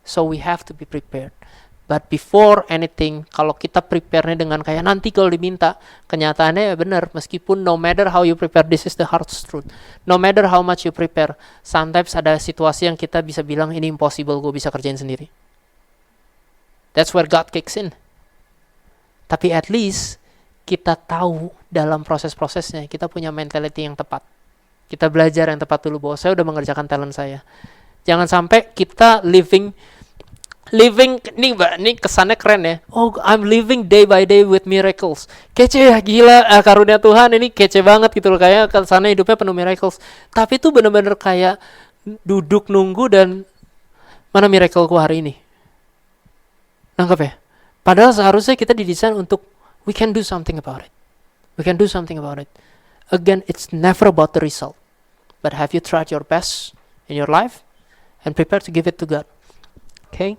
So we have to be prepared. But before anything, kalau kita prepare-nya dengan kayak nanti kalau diminta, kenyataannya ya benar, meskipun no matter how you prepare, this is the hard truth. No matter how much you prepare, sometimes ada situasi yang kita bisa bilang, ini impossible, gue bisa kerjain sendiri. That's where God kicks in. Tapi at least, kita tahu dalam proses-prosesnya, kita punya mentality yang tepat. Kita belajar yang tepat dulu, bahwa saya udah mengerjakan talent saya. Jangan sampai kita living ini kesannya keren ya. Oh, I'm living day by day with miracles. Kece ya, gila, karunia Tuhan ini kece banget gitu loh, kayak kesannya hidupnya penuh miracles. Tapi itu benar-benar kayak duduk nunggu dan mana miracleku hari ini. Nangkep ya? Padahal seharusnya kita didesain untuk we can do something about it. We can do something about it. Again, it's never about the result. But have you tried your best in your life and prepare to give it to God? Okay?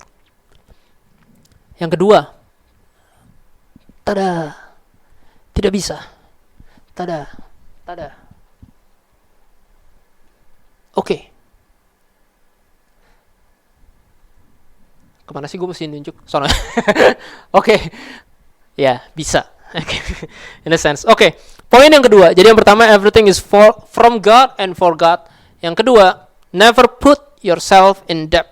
Yang kedua, tada, tidak bisa. Tada. Oke. Kemana sih gue mesti nunjuk? Soalnya. Oke. Ya, bisa. In a sense. Oke. Poin yang kedua. Jadi yang pertama, everything is from God and for God. Yang kedua, never put yourself in debt.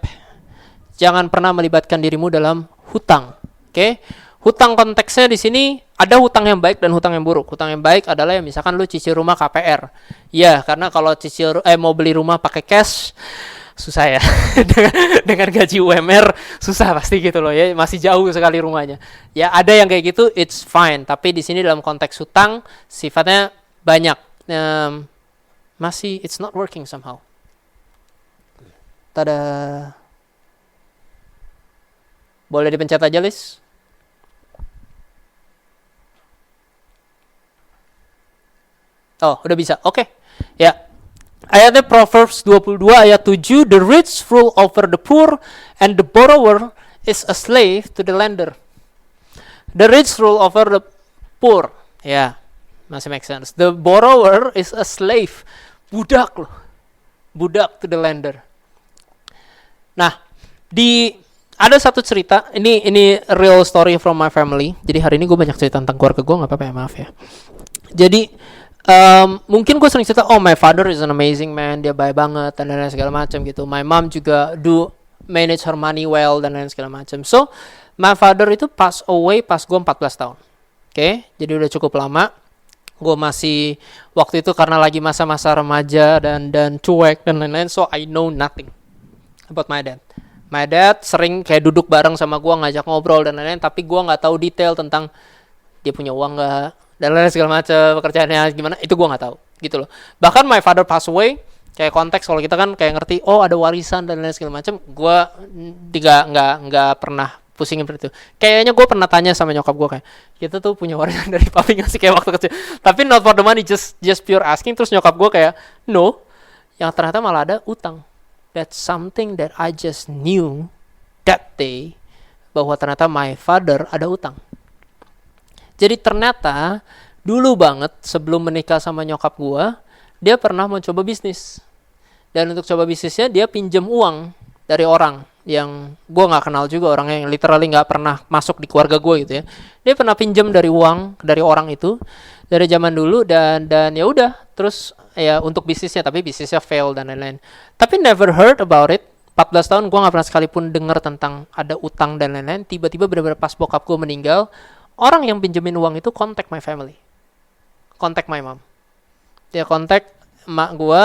Jangan pernah melibatkan dirimu dalam hutang. Oke? Hutang konteksnya di sini ada hutang yang baik dan hutang yang buruk. Hutang yang baik adalah yang misalkan lu cicil rumah KPR. Ya, karena kalau mau beli rumah pakai cash susah ya. dengan gaji UMR susah pasti gitu loh ya. Masih jauh sekali rumahnya. Ya, ada yang kayak gitu, it's fine. Tapi di sini dalam konteks hutang sifatnya banyak. Masih it's not working somehow. Tada. Boleh dipencet aja, Lis? Oh, udah bisa. Oke. Ya. Ayatnya Proverbs 22 ayat 7, the rich rule over the poor and the borrower is a slave to the lender. The rich rule over the poor. Ya, masih make sense. The borrower is a slave. Budak loh. Budak to the lender. Nah, ada satu cerita, ini real story from my family. Jadi hari ini gue banyak cerita tentang keluarga gue, nggak apa-apa ya, maaf ya. Jadi mungkin gue sering cerita, oh my father is an amazing man, dia baik banget dan lain segala macam gitu. My mom juga do manage her money well dan lain segala macam. So My father itu pass away pas gue 14 tahun. Oke, jadi udah cukup lama. Gue masih waktu itu karena lagi masa-masa remaja dan cuek dan lain-lain, so I know nothing about my dad. My dad sering kayak duduk bareng sama gue, ngajak ngobrol dan lain-lain, tapi gue nggak tahu detail tentang dia punya uang nggak dan lain-lain segala macam, pekerjaannya gimana, itu gue nggak tahu gitu loh. Bahkan my father pass away, kayak konteks kalau kita kan kayak ngerti, oh ada warisan dan lain segala macam, gue nggak pernah pusingin seperti itu. Kayaknya gue pernah tanya sama nyokap gue kayak, kita tuh punya warisan dari papi nggak sih kayak waktu kecil, tapi not for the money, just pure asking. Terus nyokap gue kayak, no, yang ternyata malah ada utang. That's something that I just knew that day, bahwa ternyata my father ada utang. Jadi ternyata dulu banget sebelum menikah sama nyokap gue, dia pernah mau coba bisnis. Dan untuk coba bisnisnya dia pinjam uang dari orang yang gue nggak kenal juga, orangnya yang literally nggak pernah masuk di keluarga gue gitu ya. Dia pernah pinjam dari uang dari orang itu dari zaman dulu, dan ya udah terus ya untuk bisnisnya, tapi bisnisnya fail dan lain-lain. Tapi never heard about it. 14 tahun gue nggak pernah sekalipun dengar tentang ada utang dan lain-lain. Tiba-tiba benar-benar pas bokap gue meninggal, orang yang pinjemin uang itu contact my family, contact my mom. Dia contact emak gue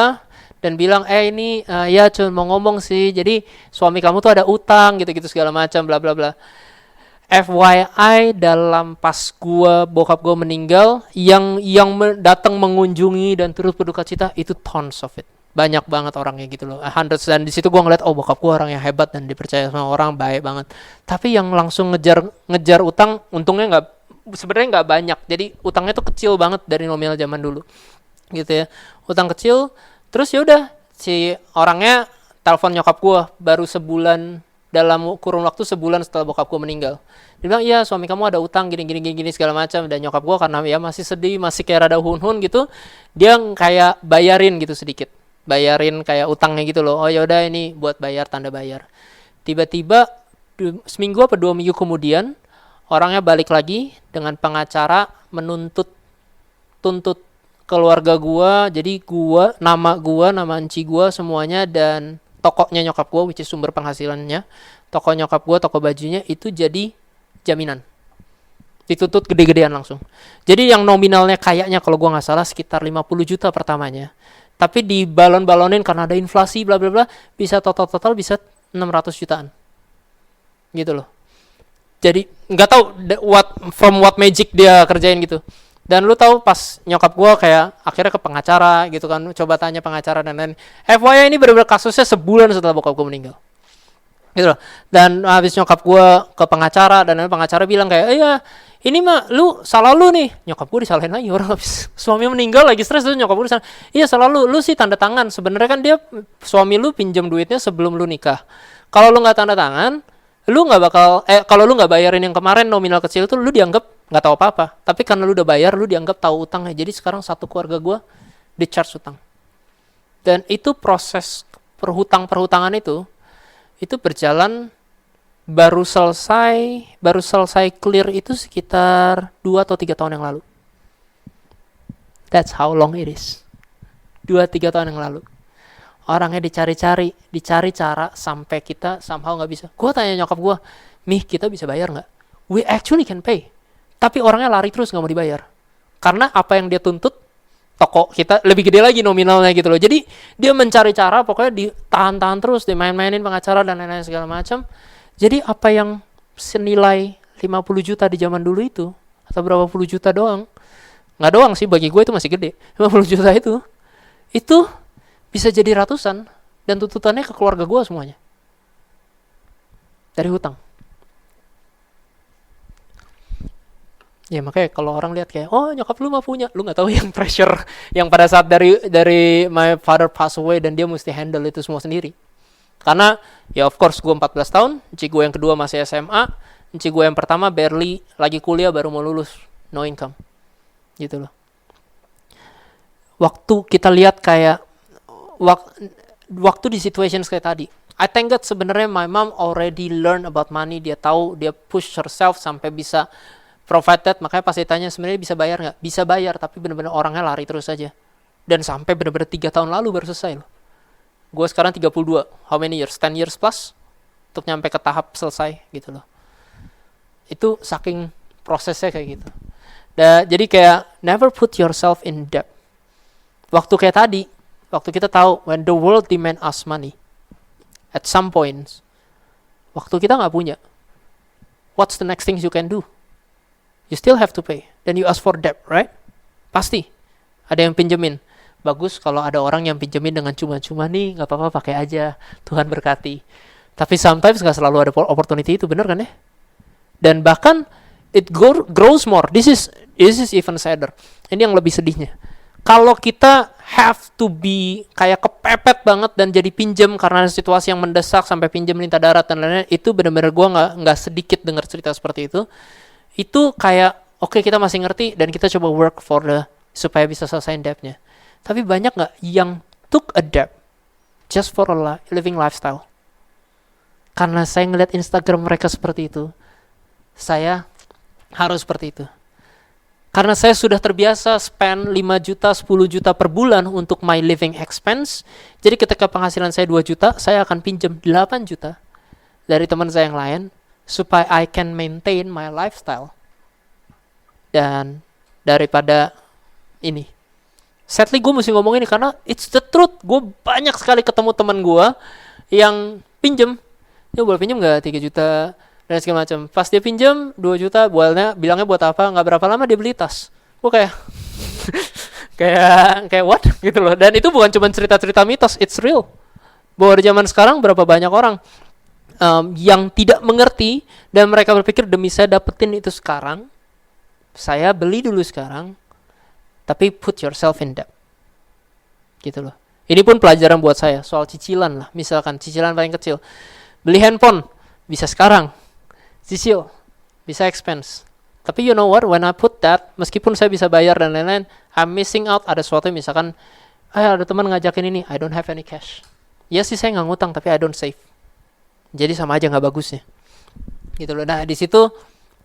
dan bilang, ini ya cuma mau ngomong sih, jadi suami kamu tuh ada utang gitu-gitu segala macam bla bla bla. FYI, dalam pas bokap gue meninggal, yang datang mengunjungi dan turut berduka cita itu tons of it, banyak banget orangnya gitu loh, hundreds. Dan di situ gue ngeliat, oh bokap gue orang yang hebat dan dipercaya sama orang, baik banget. Tapi yang langsung ngejar utang, untungnya sebenarnya nggak banyak, jadi utangnya tuh kecil banget dari nominal zaman dulu gitu ya, utang kecil. Terus ya udah si orangnya telepon nyokap gue baru sebulan, dalam kurun waktu sebulan setelah bokap gue meninggal. Dia bilang, iya suami kamu ada utang gini segala macam. Dan nyokap gue karena ya masih sedih, masih kayak rada hun-hun gitu, dia kayak bayarin gitu sedikit, bayarin kayak utangnya gitu loh. Oh ya udah ini buat bayar, tanda bayar. Tiba-tiba seminggu apa 2 minggu kemudian orangnya balik lagi dengan pengacara tuntut keluarga gua. Jadi nama enci gua semuanya, dan tokonya nyokap gua, which is sumber penghasilannya, toko nyokap gua, toko bajunya itu jadi jaminan, dituntut gede-gedean langsung. Jadi yang nominalnya kayaknya kalau gua nggak salah sekitar 50 juta pertamanya, tapi dibalon-balonin karena ada inflasi bla bla bla, bisa total bisa 600 jutaan gitu loh. Jadi nggak tahu what magic dia kerjain gitu. Dan lu tahu pas nyokap gue kayak akhirnya ke pengacara gitu kan, coba tanya pengacara dan lain. FYI ini benar-benar kasusnya sebulan setelah bokap gue meninggal. Gitu loh. Dan habis nyokap gue ke pengacara, dan pengacara bilang kayak, iya ini mah lu salah lu nih. Nyokap gue disalahin lagi, orang habis suami meninggal lagi stres, tuh nyokap gue disalahin. Iya salah lu sih tanda tangan. Sebenarnya kan dia suami lu pinjam duitnya sebelum lu nikah. Kalau lu nggak tanda tangan, lu nggak bakal kalau lu nggak bayarin yang kemarin nominal kecil itu, lu dianggap nggak tahu apa-apa. Tapi karena lu udah bayar, lu dianggap tahu utangnya. Jadi sekarang satu keluarga gue di-charge utang. Dan itu proses perhutangan itu berjalan, baru selesai clear itu sekitar 2 atau 3 tahun yang lalu. That's how long it is. 2-3 tahun yang lalu. Orangnya dicari cara sampai kita somehow nggak bisa. Gue tanya nyokap gue, Mih kita bisa bayar nggak? We actually can pay. Tapi orangnya lari terus nggak mau dibayar. Karena apa yang dia tuntut, toko kita lebih gede lagi nominalnya gitu loh. Jadi dia mencari cara, pokoknya ditahan-tahan terus, dimain-mainin pengacara dan lain-lain segala macam. Jadi apa yang senilai 50 juta di zaman dulu itu, atau berapa puluh juta doang, nggak doang sih, bagi gue itu masih gede. 50 juta itu bisa jadi ratusan, dan tuntutannya ke keluarga gue semuanya. Dari hutang. Ya makanya kalau orang lihat kayak, oh nyokap lu mah punya, lu nggak tahu yang pressure yang pada saat dari my father pass away, dan dia mesti handle itu semua sendiri. Karena ya of course gue 14 tahun, enci gue yang kedua masih SMA, enci gue yang pertama barely lagi kuliah, baru mau lulus, no income. Gitu loh. Waktu kita lihat kayak waktu di situations kayak tadi, I think that sebenarnya my mom already learn about money. Dia tahu, dia push herself sampai bisa provide that. Makanya pas ditanya sebenarnya bisa bayar nggak? Bisa bayar, tapi benar-benar orangnya lari terus saja. Dan sampai benar-benar 3 tahun lalu baru selesai loh. Gue sekarang 32, how many years? 10 years plus untuk nyampe ke tahap selesai gitu loh. Itu saking prosesnya kayak gitu. Jadi kayak never put yourself in debt. Waktu kayak tadi, waktu kita tahu when the world demand us money, at some points, waktu kita nggak punya, what's the next things you can do? You still have to pay. Then you ask for debt, right? Pasti ada yang pinjemin. Bagus kalau ada orang yang pinjemin dengan cuma-cuma nih, nggak apa-apa pakai aja, Tuhan berkati. Tapi sometimes nggak selalu ada opportunity itu, bener kan ya? Dan bahkan it grows more. This is even sadder. Ini yang lebih sedihnya. Kalau kita have to be kayak kepepet banget dan jadi pinjem karena situasi yang mendesak sampai pinjem minta darat dan lain-lain, itu benar-benar gue nggak sedikit dengar cerita seperti itu. Itu kayak oke, kita masih ngerti dan kita coba work for supaya bisa selesaiin debt-nya. Tapi banyak nggak yang took a debt just for a living lifestyle? Karena saya ngeliat Instagram mereka seperti itu, saya harus seperti itu. Karena saya sudah terbiasa spend 5 juta, 10 juta per bulan untuk my living expense. Jadi ketika penghasilan saya 2 juta, saya akan pinjam 8 juta dari teman saya yang lain supaya I can maintain my lifestyle. Dan daripada ini, sadly gue mesti ngomong ini karena it's the truth. Gue banyak sekali ketemu teman gue yang pinjam. Dia boleh pinjam gak 3 juta? Dan segala macam. Pas dia pinjam 2 juta, bilangnya buat apa? Nggak berapa lama dia beli tas. Gue kayak kayak what gitu loh. Dan itu bukan cuma cerita-cerita mitos, it's real. Bahwa di zaman sekarang berapa banyak orang yang tidak mengerti dan mereka berpikir demi saya dapetin itu sekarang, saya beli dulu sekarang, tapi put yourself in debt. Gitu loh. Ini pun pelajaran buat saya soal cicilan lah. Misalkan cicilan paling kecil, beli handphone bisa sekarang. Cicil, bisa expense. Tapi you know what, when I put that, meskipun saya bisa bayar dan lain-lain, I'm missing out. Ada sesuatu misalkan, ada teman ngajakin ini, I don't have any cash. Ya sih saya nggak ngutang, tapi I don't save. Jadi sama aja nggak bagusnya. Gitu loh. Nah di situ,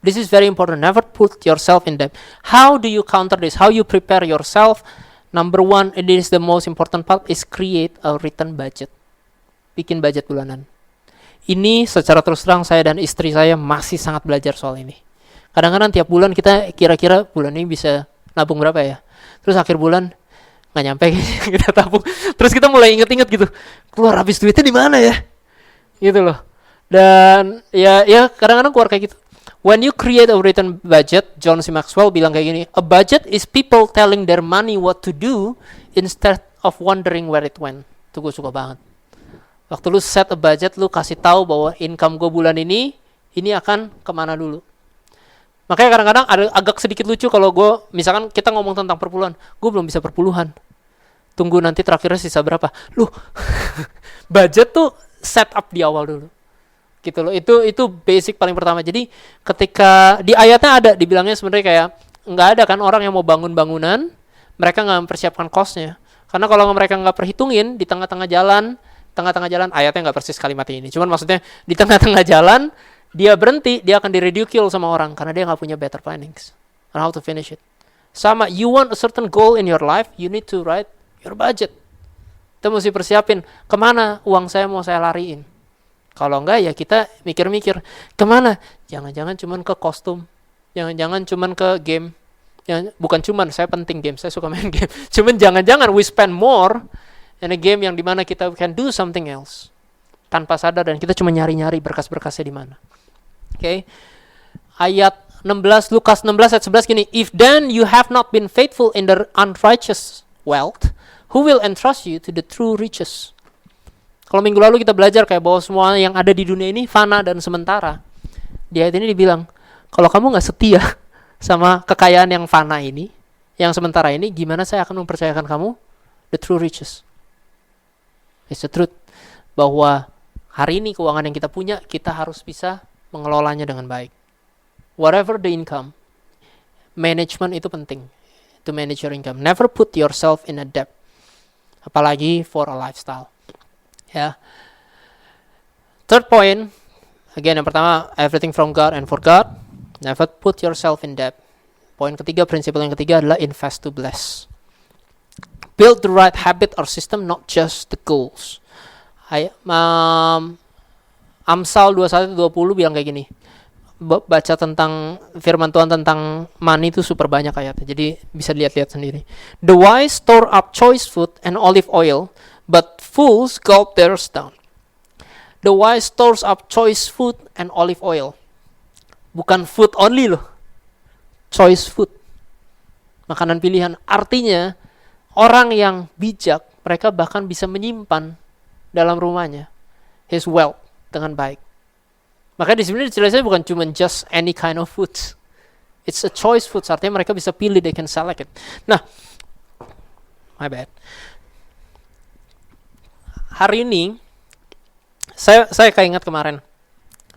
this is very important. Never put yourself in debt. How do you counter this? How you prepare yourself? Number one, it is the most important part, is create a written budget. Bikin budget bulanan. Ini secara terus terang saya dan istri saya masih sangat belajar soal ini. Kadang-kadang tiap bulan kita kira-kira bulan ini bisa nabung berapa ya. Terus akhir bulan nggak nyampe kita tabung. Terus kita mulai inget-inget gitu. Keluar habis duitnya di mana ya? Gitu loh. Dan ya kadang-kadang keluar kayak gitu. When you create a written budget, John C. Maxwell bilang kayak gini, a budget is people telling their money what to do instead of wondering where it went. Itu gue suka banget. Waktu lu set a budget, lu kasih tahu bahwa income gue bulan ini akan kemana dulu. Makanya kadang-kadang ada agak sedikit lucu kalau gue, misalkan kita ngomong tentang perpuluhan, gue belum bisa perpuluhan. Tunggu nanti terakhirnya sisa berapa. Lu, budget tuh set up di awal dulu. Gitu loh, itu basic paling pertama. Jadi ketika di ayatnya ada, dibilangnya sebenarnya kayak, nggak ada kan orang yang mau bangun bangunan, mereka nggak mempersiapkan cost-nya. Karena kalau mereka nggak perhitungin, di tengah-tengah jalan, ayatnya nggak persis kalimat ini, cuman maksudnya di tengah-tengah jalan dia berhenti, dia akan diridicule sama orang karena dia nggak punya better plannings on how to finish it. Sama, you want a certain goal in your life, you need to write your budget. Kita mesti persiapin kemana uang saya mau saya lariin. Kalau enggak ya kita mikir-mikir kemana, jangan-jangan cuman ke kostum, jangan-jangan cuman ke game. Bukan cuman, saya penting game, saya suka main game, cuman jangan-jangan we spend more in a game yang dimana kita can do something else tanpa sadar dan kita cuma nyari-nyari berkas-berkasnya di mana. Okay. Ayat 16, Lukas 16 ayat 11 gini, if then you have not been faithful in the unrighteous wealth, who will entrust you to the true riches? Kalau minggu lalu kita belajar kayak bahwa semua yang ada di dunia ini fana dan sementara. Di ayat ini dibilang, kalau kamu nggak setia sama kekayaan yang fana ini, yang sementara ini, gimana saya akan mempercayakan kamu the true riches? It's the truth. Bahwa hari ini keuangan yang kita punya, kita harus bisa mengelolanya dengan baik. Whatever the income, management itu penting. To manage your income. Never put yourself in a debt. Apalagi for a lifestyle. Ya. Third point, again yang pertama, everything from God and for God. Never put yourself in debt. Poin ketiga, prinsip yang ketiga adalah invest to bless. Build the right habit or system, not just the goals. Amsal 21:20 bilang kayak gini. baca tentang firman Tuhan tentang money itu super banyak ayatnya. Jadi bisa lihat-lihat sendiri. The wise store up choice food and olive oil, but fools gulp theirs down. The wise stores up choice food and olive oil. Bukan food only loh. Choice food. Makanan pilihan. Artinya orang yang bijak, mereka bahkan bisa menyimpan dalam rumahnya his wealth dengan baik. Makanya di sini dijelaskan bukan cuma just any kind of foods. It's a choice foods, artinya mereka bisa pilih, they can select it. Nah, my bad. Hari ini, saya kayak ingat kemarin,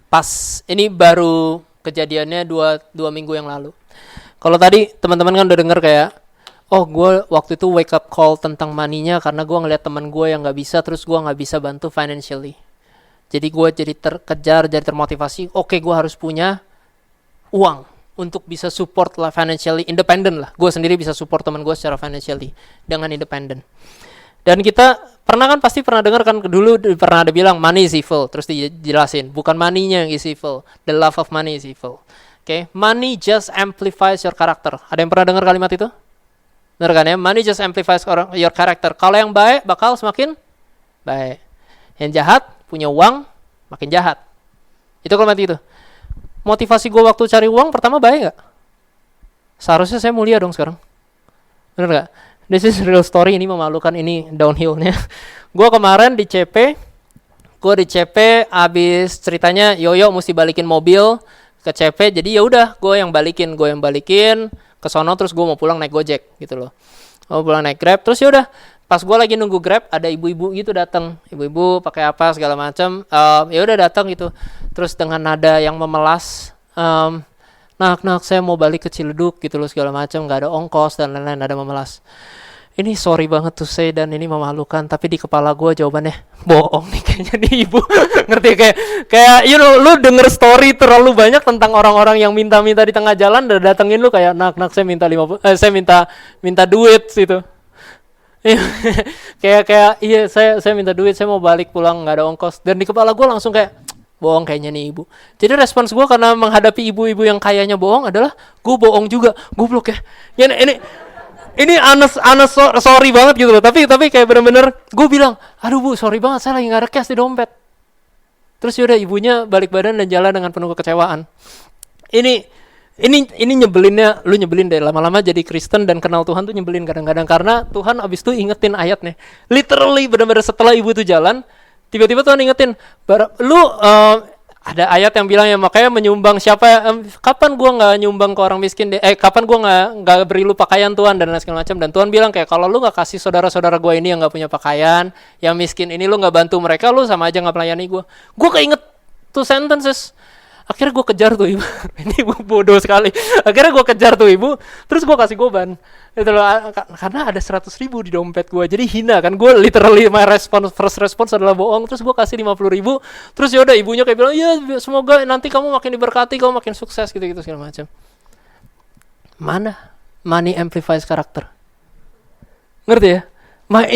pas ini baru kejadiannya dua minggu yang lalu. Kalau tadi teman-teman kan udah denger kayak, oh gue waktu itu wake up call tentang money-nya karena gue ngeliat teman gue yang gak bisa, terus gue gak bisa bantu financially. Jadi gue jadi terkejar, jadi termotivasi, oke gue harus punya uang untuk bisa support lah financially independent lah. Gue sendiri bisa support teman gue secara financially dengan independent. Dan kita pasti pernah dengar kan, dulu pernah ada bilang money is evil, terus dijelasin bukan money-nya yang is evil, the love of money is evil. Oke, money just amplifies your character. Ada yang pernah dengar kalimat itu? Benar kan ya? Money just amplifies your character. Kalau yang baik bakal semakin baik. Yang jahat punya uang makin jahat. Itu kalimat itu. Motivasi gue waktu cari uang pertama baik gak? Seharusnya saya mulia dong sekarang. Bener gak? This is real story, ini memalukan, ini downhill-nya. Gue kemarin di CP abis ceritanya Yoyo mesti balikin mobil ke CP, jadi ya udah gue yang balikin ke sono, terus gue mau pulang naik Gojek gitu loh. Mau pulang naik Grab, terus ya udah pas gue lagi nunggu Grab ada ibu-ibu gitu datang, ibu-ibu pakai apa segala macam, ya udah datang gitu, terus dengan nada yang memelas, nak saya mau balik ke Ciledug gitu loh segala macam, nggak ada ongkos dan lain-lain, nada memelas. Ini sorry banget tuh saya, dan ini memalukan, tapi di kepala gue jawabannya bohong nih kayaknya nih ibu. Ngerti kayak you know, lu denger story terlalu banyak tentang orang-orang yang minta-minta di tengah jalan dan datengin lu kayak nak saya minta 50, saya minta duit gitu. kayak iya saya minta duit, saya mau balik pulang nggak ada ongkos, dan di kepala gue langsung kayak bohong kayaknya nih ibu. Jadi respons gue karena menghadapi ibu-ibu yang kayaknya bohong adalah gue bohong juga, goblok ya. Ini sorry banget gitu loh, tapi kayak bener-bener gue bilang, aduh bu sorry banget saya lagi nggak ada cash di dompet. Terus yaudah ibunya balik badan dan jalan dengan penuh kekecewaan. Ini nyebelinnya, lu nyebelin deh lama-lama jadi Kristen dan kenal Tuhan tuh nyebelin kadang-kadang, karena Tuhan abis itu ingetin ayatnya. Literally benar-benar setelah ibu itu jalan, tiba-tiba Tuhan ingetin, lu ada ayat yang bilang ya makanya menyumbang kapan gua nggak nyumbang ke orang miskin kapan gua nggak beri lu pakaian Tuhan dan lain segala macam. Dan Tuhan bilang kayak kalau lu nggak kasih saudara-saudara gua ini yang nggak punya pakaian, yang miskin ini lu nggak bantu mereka, lu sama aja nggak melayani gua. Gua keinget tuh sentences. Akhirnya gue kejar tuh ibu. Ini ibu bodoh sekali. Akhirnya gue kejar tuh ibu, terus gue kasih goban. Itu loh, karena ada 100.000 di dompet gue. Jadi hina kan, gue literally first response adalah bohong. Terus gue kasih 50.000. Terus yaudah ibunya kayak bilang, iya semoga nanti kamu makin diberkati, kamu makin sukses gitu-gitu segala macam. Mana money amplifies karakter? Ngerti ya? My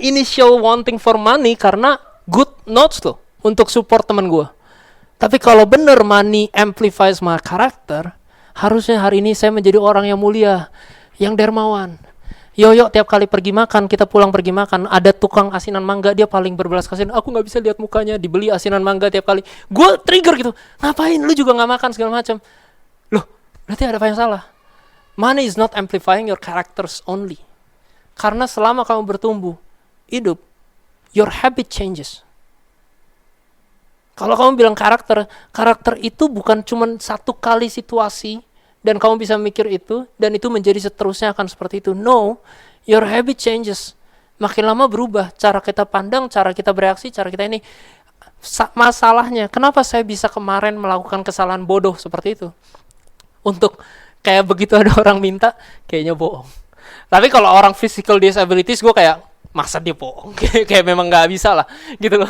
initial wanting for money karena good notes tuh untuk support teman gue. Tapi kalau benar money amplifies my karakter, harusnya hari ini saya menjadi orang yang mulia, yang dermawan. Yoyo tiap kali pergi makan, kita pulang pergi makan, ada tukang asinan mangga, dia paling berbelas kasihan. Aku nggak bisa lihat mukanya, dibeli asinan mangga tiap kali. Gue trigger gitu, ngapain? Lu juga nggak makan segala macam. Loh, berarti ada apa yang salah? Money is not amplifying your characters only. Karena selama kamu bertumbuh, hidup, your habit changes. Kalau kamu bilang karakter itu bukan cuma satu kali situasi dan kamu bisa mikir itu dan itu menjadi seterusnya akan seperti itu. No, your habit changes. Makin lama berubah, cara kita pandang, cara kita bereaksi, cara kita ini. Masalahnya, kenapa saya bisa kemarin melakukan kesalahan bodoh seperti itu? Untuk kayak begitu ada orang minta, kayaknya bohong. Tapi kalau orang physical disabilities, gue kayak, masa dia bohong? Kayak memang nggak bisa lah gitu loh.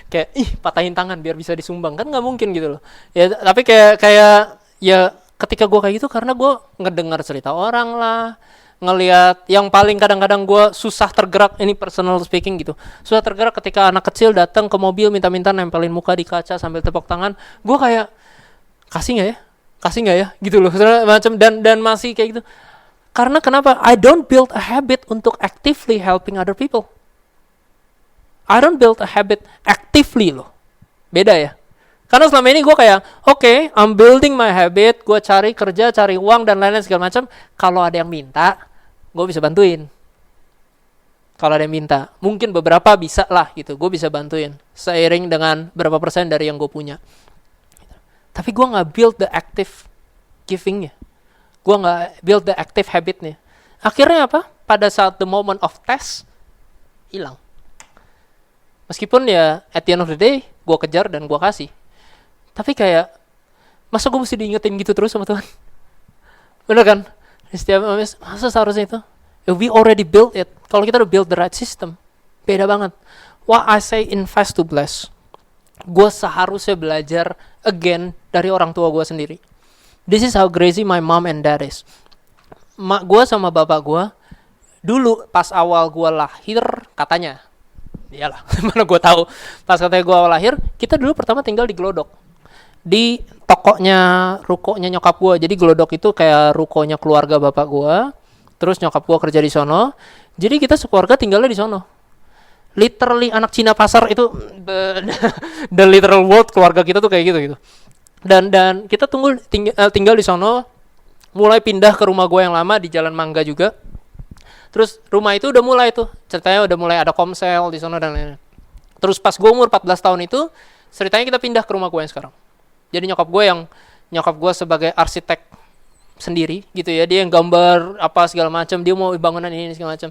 Kayak patahin tangan biar bisa disumbang, kan nggak mungkin gitu loh ya. Tapi kayak ya ketika gue kayak gitu karena gue ngedengar cerita orang lah, ngelihat yang paling kadang-kadang gue susah tergerak, ini personal speaking gitu, susah tergerak ketika anak kecil datang ke mobil minta-minta nempelin muka di kaca sambil tepuk tangan. Gue kayak kasih nggak ya, kasih nggak ya, gitu loh, macam dan masih kayak gitu. Karena kenapa? I don't build a habit untuk actively helping other people. I don't build a habit actively loh. Beda ya. Karena selama ini gue kayak, oke, I'm building my habit, gue cari kerja, cari uang dan lain-lain segala macam. Kalau ada yang minta, gue bisa bantuin. Kalau ada yang minta, mungkin beberapa bisa lah gitu, gue bisa bantuin. Seiring dengan berapa persen dari yang gue punya. Tapi gue nggak build the active givingnya. Gue nggak build the active habitnya. Akhirnya apa? Pada saat the moment of test, hilang. Meskipun ya at the end of the day, gue kejar dan gue kasih. Tapi kayak, masa gue mesti diingetin gitu terus sama Tuhan? Bener kan? Setiap masa seharusnya itu? We already built it. Kalau kita udah build the right system, beda banget. Why I say invest to bless. Gue seharusnya belajar again dari orang tua gue sendiri. This is how crazy my mom and dad is. Mak gue sama bapak gue, dulu pas awal gue lahir, katanya, iyalah, mana gue tahu. Pas katanya gue awal lahir, kita dulu pertama tinggal di Glodok. Di rukonya nyokap gue. Jadi Glodok itu kayak rukonya keluarga bapak gue. Terus nyokap gue kerja di sono. Jadi kita sekeluarga tinggalnya di sono. Literally anak Cina pasar itu the literal world keluarga kita tuh kayak gitu. Dan kita tinggal di sono. Mulai pindah ke rumah gue yang lama di Jalan Mangga juga. Terus rumah itu udah mulai tuh, ceritanya udah mulai ada komsel di sono dan lain-lain. Terus pas gue umur 14 tahun itu, ceritanya kita pindah ke rumah gue yang sekarang. Jadi nyokap gue sebagai arsitek sendiri gitu ya, dia yang gambar apa segala macam, dia mau bangunan ini segala macam.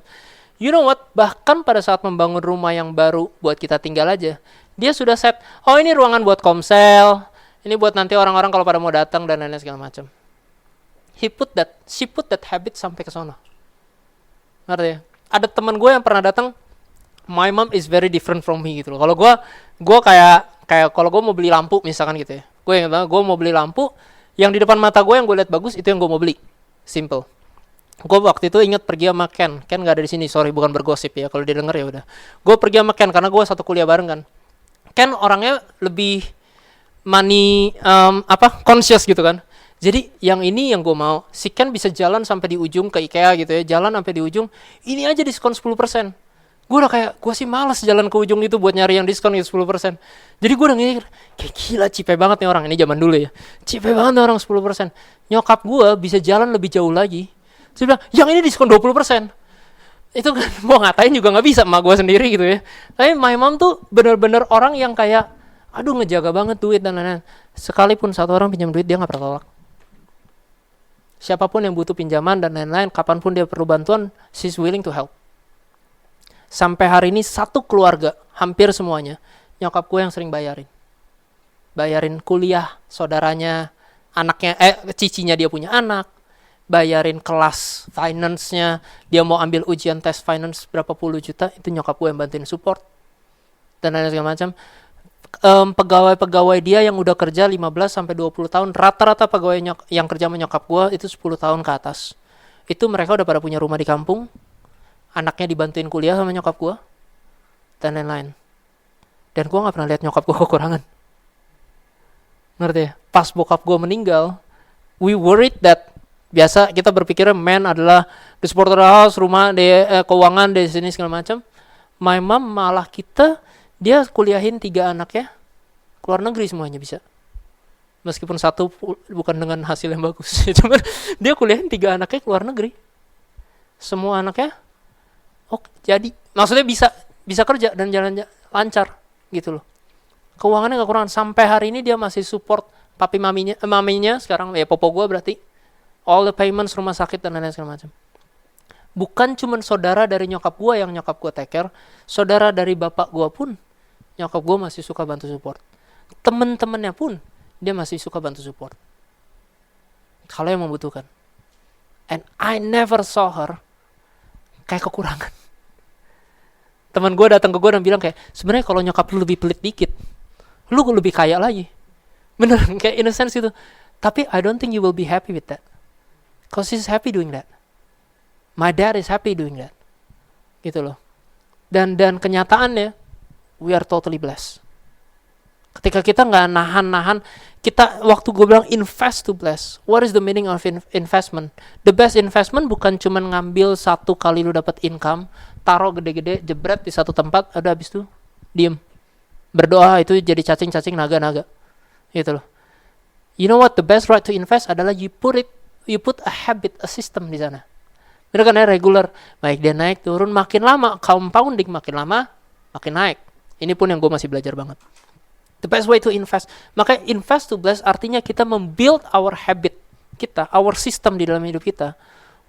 You know what? Bahkan pada saat membangun rumah yang baru buat kita tinggal aja, dia sudah set, oh ini ruangan buat komsel, ini buat nanti orang-orang kalau pada mau datang dan lain-lain segala macam. She put that habit sampai ke sana. Ngerti ya? Ada teman gue yang pernah datang, my mom is very different from me gitu loh. Kalau gue kayak kalau gue mau beli lampu misalkan gitu ya, gue mau beli lampu, yang di depan mata gue yang gue lihat bagus itu yang gue mau beli. Simple. Gue waktu itu ingat pergi sama Ken nggak ada di sini, sorry bukan bergosip ya, kalau dia denger ya udah. Gue pergi sama Ken karena gue satu kuliah bareng kan. Ken orangnya lebih money conscious gitu kan. Jadi yang ini yang gue mau, si Ken bisa jalan sampai di ujung ke IKEA gitu ya, jalan sampai di ujung, ini aja diskon 10%. Gue udah kayak, gue sih malas jalan ke ujung itu buat nyari yang diskon gitu 10%. Jadi gue udah mikir, kayak gila cipe banget nih orang, ini zaman dulu ya. Cipe banget nih orang 10%. Nyokap gue bisa jalan lebih jauh lagi. Terus bilang, yang ini diskon 20%. Itu kan, mau ngatain juga gak bisa emak gue sendiri gitu ya. Tapi my mom tuh bener-bener orang yang kayak, aduh ngejaga banget duit dan lain-lain. Sekalipun satu orang pinjam duit, dia gak pernah tolak. Siapapun yang butuh pinjaman dan lain-lain, kapanpun dia perlu bantuan, she's willing to help. Sampai hari ini satu keluarga, hampir semuanya, nyokap gue yang sering bayarin kuliah saudaranya, anaknya, cicinya dia punya anak, bayarin kelas finance-nya, dia mau ambil ujian tes finance berapa puluh juta, itu nyokap gue yang bantuin support dan lain-lain segala macam. Pegawai-pegawai dia yang udah kerja 15 sampai 20 tahun, rata-rata pegawai yang kerja sama nyokap gue itu 10 tahun ke atas. Itu mereka udah pada punya rumah di kampung, anaknya dibantuin kuliah sama nyokap gue, dan lain-lain. Dan gue gak pernah lihat nyokap gue kekurangan. Ngerti ya? Pas bokap gue meninggal, we worried that, biasa kita berpikirnya man adalah the support of the house, rumah, keuangan, di sini segala macam. My mom malah dia kuliahin 3 anaknya keluar negeri semuanya bisa. Meskipun satu bukan dengan hasil yang bagus. Cuman dia kuliahin 3 anaknya keluar negeri. Semua anaknya jadi maksudnya bisa kerja dan jalan lancar gitu loh. Keuangannya gak kurang. Sampai hari ini dia masih support papi maminya sekarang ya popo gue berarti. All the payments rumah sakit dan lain-lain segala macam. Bukan cuma saudara dari nyokap gue yang nyokap gue take care, saudara dari bapak gue pun nyokap gue masih suka bantu support. Temen-temennya pun dia masih suka bantu support kalau yang membutuhkan. And I never saw her kayak kekurangan. Teman gue datang ke gue dan bilang kayak, sebenarnya kalau nyokap lu lebih pelit dikit, lu lebih kaya lagi. Bener, kayak in a sense itu. Tapi I don't think you will be happy with that. Cause she's happy doing that. My dad is happy doing that. Gitu loh. Dan kenyataannya, we are totally blessed. Ketika kita nggak nahan-nahan, kita waktu gue bilang invest to bless. What is the meaning of investment? The best investment bukan cuma ngambil satu kali lu dapat income, taruh gede-gede, jebret di satu tempat, ada habis itu diem. Berdoa itu jadi cacing-cacing naga-naga. Gitu loh. You know what the best right to invest adalah you put a habit, a system di sana. Bener kan ya, regular. Baik dia naik turun makin lama, compounding makin lama makin naik. Ini pun yang gue masih belajar banget. The best way to invest. Maka invest to bless artinya kita membuild our habit kita, our system di dalam hidup kita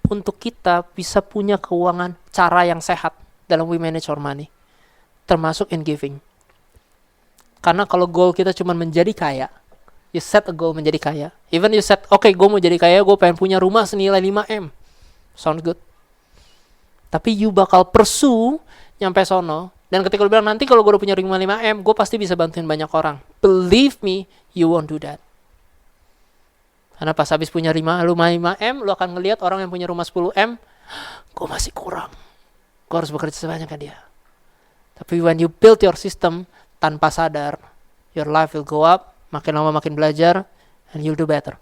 untuk kita bisa punya keuangan cara yang sehat dalam we manage our money. Termasuk in giving. Karena kalau goal kita cuma menjadi kaya, you set a goal menjadi kaya. Even you set, okay, gue mau jadi kaya, gue pengen punya rumah senilai 5M. Sounds good. Tapi you bakal pursue nyampe sono. Dan ketika lu bilang, nanti kalau gue udah punya rumah 5M, gue pasti bisa bantuin banyak orang. Believe me, you won't do that. Karena pas habis punya rumah 5M, lu akan ngelihat orang yang punya rumah 10M, gue masih kurang. Gue harus bekerja sebanyak dia. Tapi when you build your system, tanpa sadar, your life will go up, makin lama makin belajar, and you'll do better.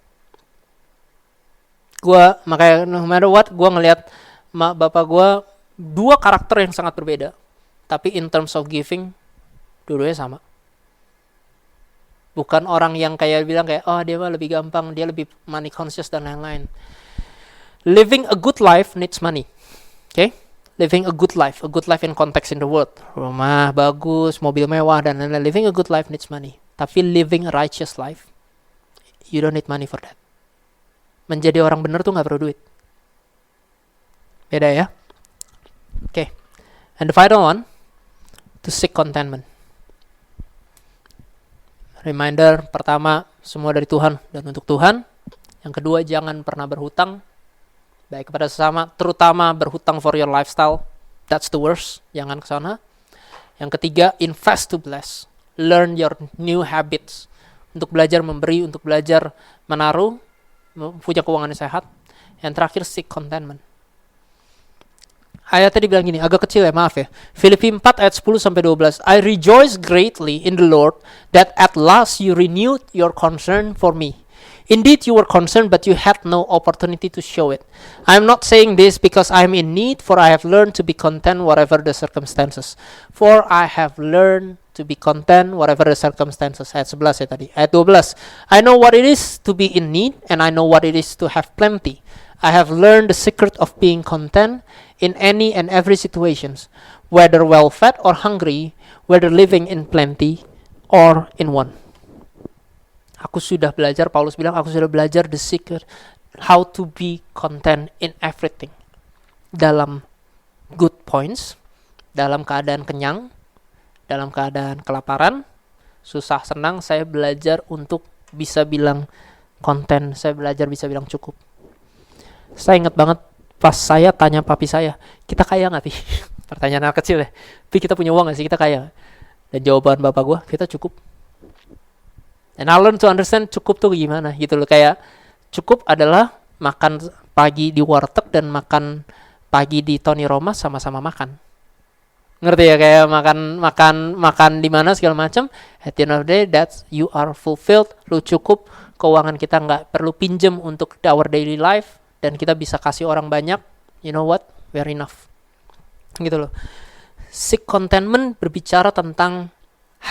Gue, makanya no matter what, gue ngelihat bapak gue, dua karakter yang sangat berbeda. Tapi in terms of giving, dua-duanya sama. Bukan orang yang kayak bilang kayak, oh dia mah lebih gampang, dia lebih money conscious dan lain-lain. Living a good life needs money. Okay? Living a good life in context in the world. Rumah bagus, mobil mewah, dan lain-lain. Living a good life needs money. Tapi living a righteous life, you don't need money for that. Menjadi orang benar tuh gak perlu duit. Beda ya? Okay. And the final one, to seek contentment. Reminder pertama, semua dari Tuhan dan untuk Tuhan. Yang kedua, jangan pernah berhutang, baik kepada sesama, terutama berhutang for your lifestyle. That's the worst, jangan ke sana. Yang ketiga, invest to bless. Learn your new habits. Untuk belajar memberi, untuk belajar menaruh, punya keuangan yang sehat. Yang terakhir, seek contentment. Ayatnya dibilang gini, agak kecil ya, maaf ya. Filipi 4 ayat 10-12. I rejoice greatly in the Lord that at last you renewed your concern for me. Indeed, you were concerned, but you had no opportunity to show it. I am not saying this because I am in need, for I have learned to be content whatever the circumstances. For I have learned to be content whatever the circumstances. Ayat 11 ya tadi. Ayat 12. I know what it is to be in need, and I know what it is to have plenty. I have learned the secret of being content in any and every situations, whether well-fed or hungry, whether living in plenty or in want. Aku sudah belajar, Paulus bilang, aku sudah belajar the secret how to be content in everything. Dalam good points, dalam keadaan kenyang, dalam keadaan kelaparan, susah senang, saya belajar untuk bisa bilang content, saya belajar bisa bilang cukup. Saya ingat banget pas saya tanya papi saya, kita kaya gak Pi? Pertanyaan anak kecil ya. Pi, kita punya uang gak sih? Kita kaya? Dan jawaban bapak gue, kita cukup. And I learn to understand cukup tuh gimana gitu loh. Kayak cukup adalah makan pagi di warteg dan makan pagi di Tony Roma sama-sama makan. Ngerti ya, kayak makan di mana segala macam. At the end of the day, that's you are fulfilled. Lu cukup, keuangan kita nggak perlu pinjem untuk our daily life dan kita bisa kasih orang banyak. You know what? We're enough. Gitu loh. Seek contentment berbicara tentang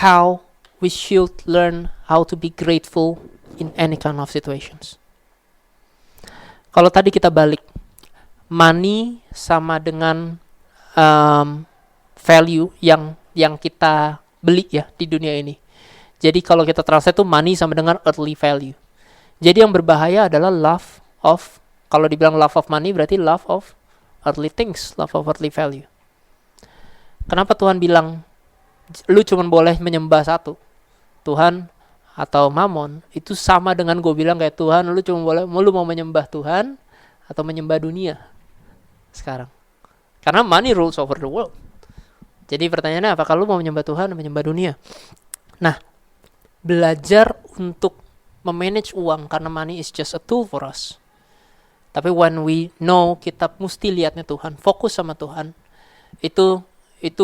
how we should learn how to be grateful in any kind of situations. Kalau tadi kita balik, money sama dengan value yang kita beli ya di dunia ini. Jadi kalau kita translate itu money sama dengan earthly value. Jadi yang berbahaya adalah love of, kalau dibilang love of money berarti love of earthly things, love of earthly value. Kenapa Tuhan bilang lu cuma boleh menyembah satu, Tuhan atau Mamon? Itu sama dengan gue bilang kayak Tuhan, lu cuma boleh, lu mau menyembah Tuhan atau menyembah dunia sekarang. Karena money rules over the world. Jadi pertanyaannya, apakah lu mau menyembah Tuhan atau menyembah dunia? Nah, belajar untuk memanage uang, karena money is just a tool for us. Tapi when we know kita mesti lihatnya Tuhan, fokus sama Tuhan, itu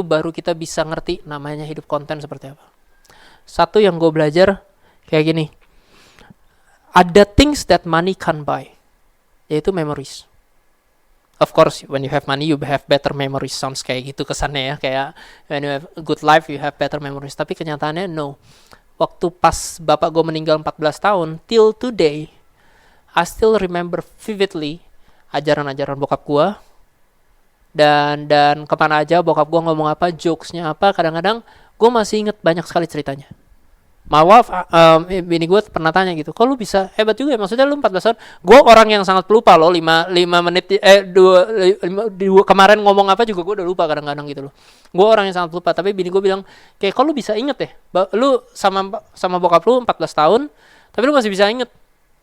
baru kita bisa ngerti namanya hidup konten seperti apa. Satu yang gue belajar kayak gini. Ada things that money can't buy, yaitu memories. Of course, when you have money, you have better memories. Sounds kayak gitu kesannya ya. Kayak when you have a good life, you have better memories. Tapi kenyataannya, no. Waktu pas bapak gue meninggal 14 tahun, till today, I still remember vividly ajaran-ajaran bokap gue. Dan kemana aja bokap gue ngomong apa, jokesnya apa, kadang-kadang gue masih inget banyak sekali ceritanya. Maaf, bini gue pernah tanya gitu, kok lu bisa hebat juga ya, maksudnya lu 14 tahun. Gue orang yang sangat pelupa loh, 5 menit, 2 kemarin ngomong apa juga gue udah lupa kadang-kadang gitu loh. Gue orang yang sangat pelupa, tapi bini gue bilang, kayak kok lu bisa inget ya, lu sama bokap lu 14 tahun, tapi lu masih bisa inget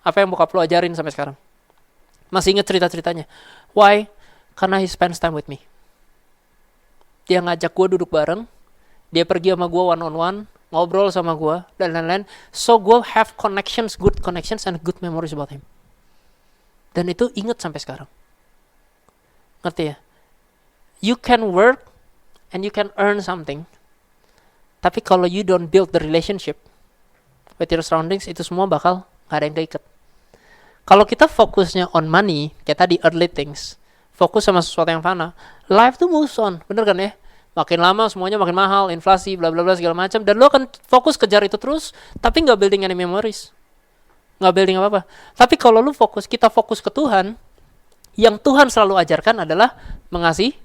apa yang bokap lu ajarin sampai sekarang. Masih inget cerita-ceritanya. Why? Karena he spends time with me. Dia ngajak gue duduk bareng, dia pergi sama gue one on one, ngobrol sama gue, dan lain-lain. So gue have connections, good connections, and good memories about him. Dan itu inget sampai sekarang. Ngerti ya? You can work, and you can earn something. Tapi kalau you don't build the relationship with your surroundings, itu semua bakal gak ada yang keikat. Kalau kita fokusnya on money, kayak tadi earthly things, fokus sama sesuatu yang fana, life tuh moves on, bener kan ya? Makin lama semuanya makin mahal, inflasi, bla bla bla segala macam, dan lo akan fokus kejar itu terus, tapi nggak building any memories, nggak building apa-apa. Tapi kalau lo fokus, kita fokus ke Tuhan, yang Tuhan selalu ajarkan adalah mengasihi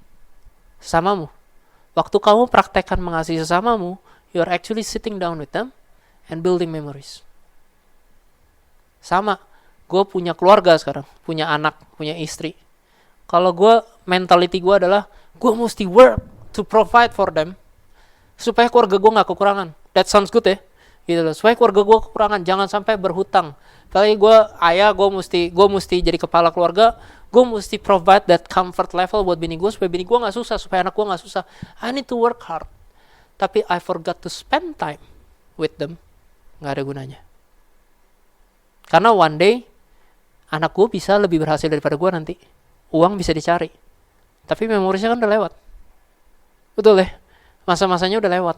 sesamamu. Waktu kamu praktekkan mengasihi sesamamu, you are actually sitting down with them and building memories. Sama, gue punya keluarga sekarang, punya anak, punya istri. Kalau gue, mentality gue adalah gue mesti work to provide for them, supaya keluarga gue gak kekurangan. That sounds good ya, gitu loh. Supaya keluarga gue kekurangan, jangan sampai berhutang. Tapi gue ayah, gue mesti jadi kepala keluarga, gue mesti provide that comfort level buat bini gue, supaya bini gue gak susah, supaya anak gue gak susah. I need to work hard, tapi I forgot to spend time with them. Gak ada gunanya. Karena one day anak gue bisa lebih berhasil daripada gue nanti. Uang bisa dicari, tapi memorinya kan udah lewat. Betul ya, masa-masanya udah lewat.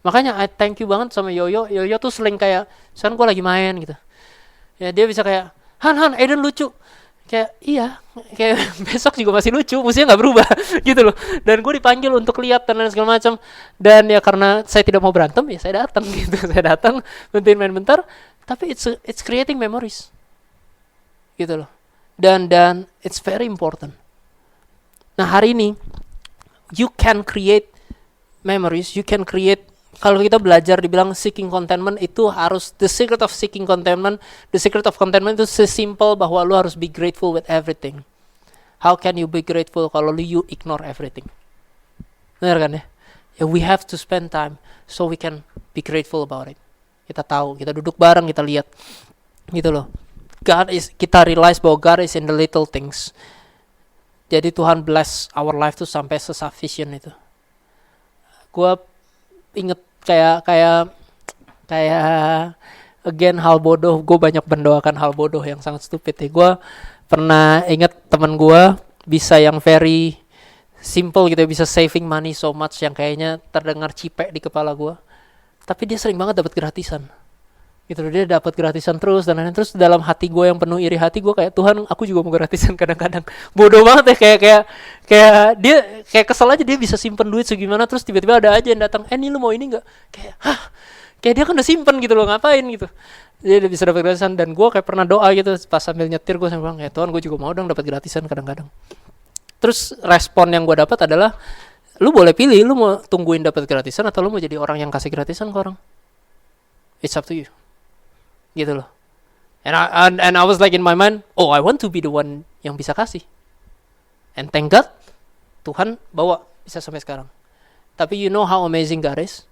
Makanya I thank you banget sama Yoyo. Yoyo tuh sering kayak, sekarang gue lagi main gitu, ya dia bisa kayak, Han, Eden lucu. Kayak iya, kayak besok juga masih lucu, mestinya nggak berubah gitu loh. Dan gue dipanggil untuk lihat dan lain segala macam. Dan ya karena saya tidak mau berantem, ya saya datang gitu. Saya datang, bantuin main bentar. Tapi it's creating memories, gitu loh. Dan it's very important. Nah hari ini you can create memories, you can create. Kalau kita belajar dibilang seeking contentment, itu harus the secret of seeking contentment. The secret of contentment itu sesimpel bahwa lu harus be grateful with everything. How can you be grateful kalau you ignore everything? Benar kan ya? Yeah, we have to spend time so we can be grateful about it. Kita tahu, kita duduk bareng, kita lihat, gitu loh. Kita realize bahwa God is in the little things. Jadi Tuhan bless our life tuh sampai sesufficient itu. Gue inget kayak again hal bodoh. Gue banyak mendoakan hal bodoh yang sangat stupid ya. Gue pernah inget teman gue bisa yang very simple gitu, bisa saving money so much yang kayaknya terdengar cipek di kepala gue. Tapi dia sering banget dapat gratisan. Gitu, dia dapat gratisan terus dan lain-lain. Terus dalam hati gue yang penuh iri hati, gue kayak, Tuhan, aku juga mau gratisan kadang-kadang. Bodoh banget ya, kayak dia kayak kesel aja, dia bisa simpen duit segimana, terus tiba-tiba ada aja yang datang, ini lu mau ini nggak? Kayak dia kan udah simpen gitu loh, ngapain gitu? Dia udah bisa dapat gratisan. Dan gue kayak pernah doa gitu pas sambil nyetir, gue sambil bilang, ya Tuhan, gue juga mau dong dapat gratisan kadang-kadang. Terus respon yang gue dapat adalah, lu boleh pilih, lu mau tungguin dapat gratisan atau lu mau jadi orang yang kasih gratisan ke orang. It's up to you. Gitu loh. And I was like in my mind, I want to be the one yang bisa kasih. And thank God, Tuhan bawa bisa sampai sekarang. Tapi you know how amazing God is?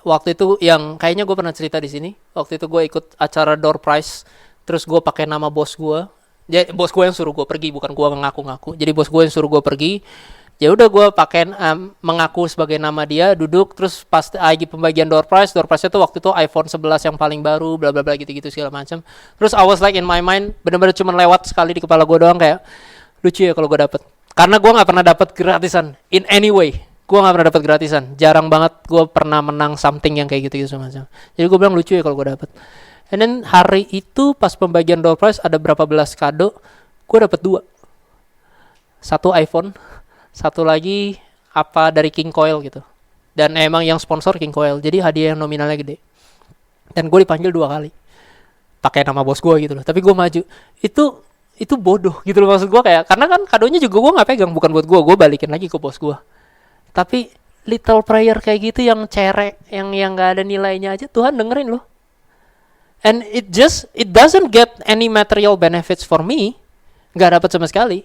Waktu itu yang kayaknya gue pernah cerita di sini. Waktu itu gue ikut acara door prize, terus gue pakai nama bos gue. Jadi bos gue yang suruh gue pergi, bukan gue ngaku-ngaku. Jadi bos gue yang suruh gue pergi. Ya udah gue pakai mengaku sebagai nama dia, duduk, terus pas lagi pembagian door prize itu waktu itu iPhone 11 yang paling baru, bla bla bla gitu-gitu segala macam. Terus I was like in my mind, benar-benar cuma lewat sekali di kepala gue doang, kayak lucu ya kalau gue dapet. Karena gue nggak pernah dapet gratisan in any way. Gue nggak pernah dapat gratisan. Jarang banget gue pernah menang something yang kayak gitu semacam. Jadi gue bilang lucu ya kalau gue dapet. And then hari itu pas pembagian door prize ada berapa belas kado, gue dapet 2. Satu iPhone, satu lagi apa dari King Coil gitu. Dan emang yang sponsor King Coil, jadi hadiah yang nominalnya gede. Dan gue dipanggil 2 kali, pakai nama bos gue gitu loh. Tapi gue maju. Itu bodoh gitu loh maksud gue, kayak karena kan kadonya juga gue nggak pegang, bukan buat gue balikin lagi ke bos gue. Tapi little prayer kayak gitu yang cerek, yang nggak ada nilainya aja Tuhan dengerin loh. And it doesn't get any material benefits for me, nggak dapat sama sekali.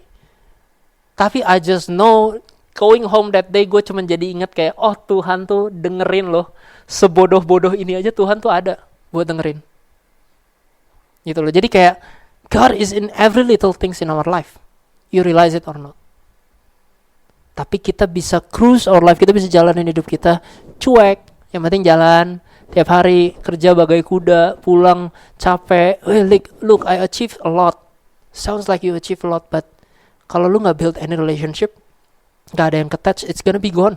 Tapi I just know going home that day gue cuma jadi ingat kayak, oh Tuhan tuh dengerin loh, sebodoh-bodoh ini aja Tuhan tuh ada buat dengerin. Gitu loh. Jadi kayak God is in every little things in our life. You realize it or not. Tapi kita bisa cruise our life, kita bisa jalanin hidup kita cuek, yang penting jalan. Tiap hari kerja bagai kuda, pulang capek. Look, I achieved a lot. Sounds like you achieve a lot, but kalau lu nggak build any relationship, nggak ada yang attach, it's gonna be gone.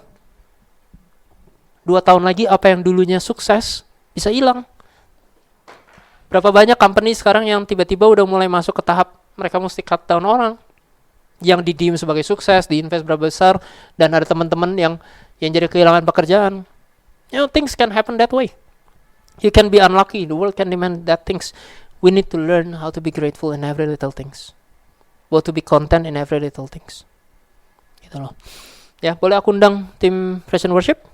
2 tahun lagi apa yang dulunya sukses bisa hilang. Berapa banyak company sekarang yang tiba-tiba udah mulai masuk ke tahap mereka mesti cut down orang, yang di-deem sebagai sukses, di-invest berapa besar, dan ada teman-teman yang jadi kehilangan pekerjaan. Things can happen that way. You can be unlucky. The world can demand that things. We need to learn how to be grateful in every little things. How to be content in every little things. Gitu loh. Ya, boleh aku undang tim Praise and Worship?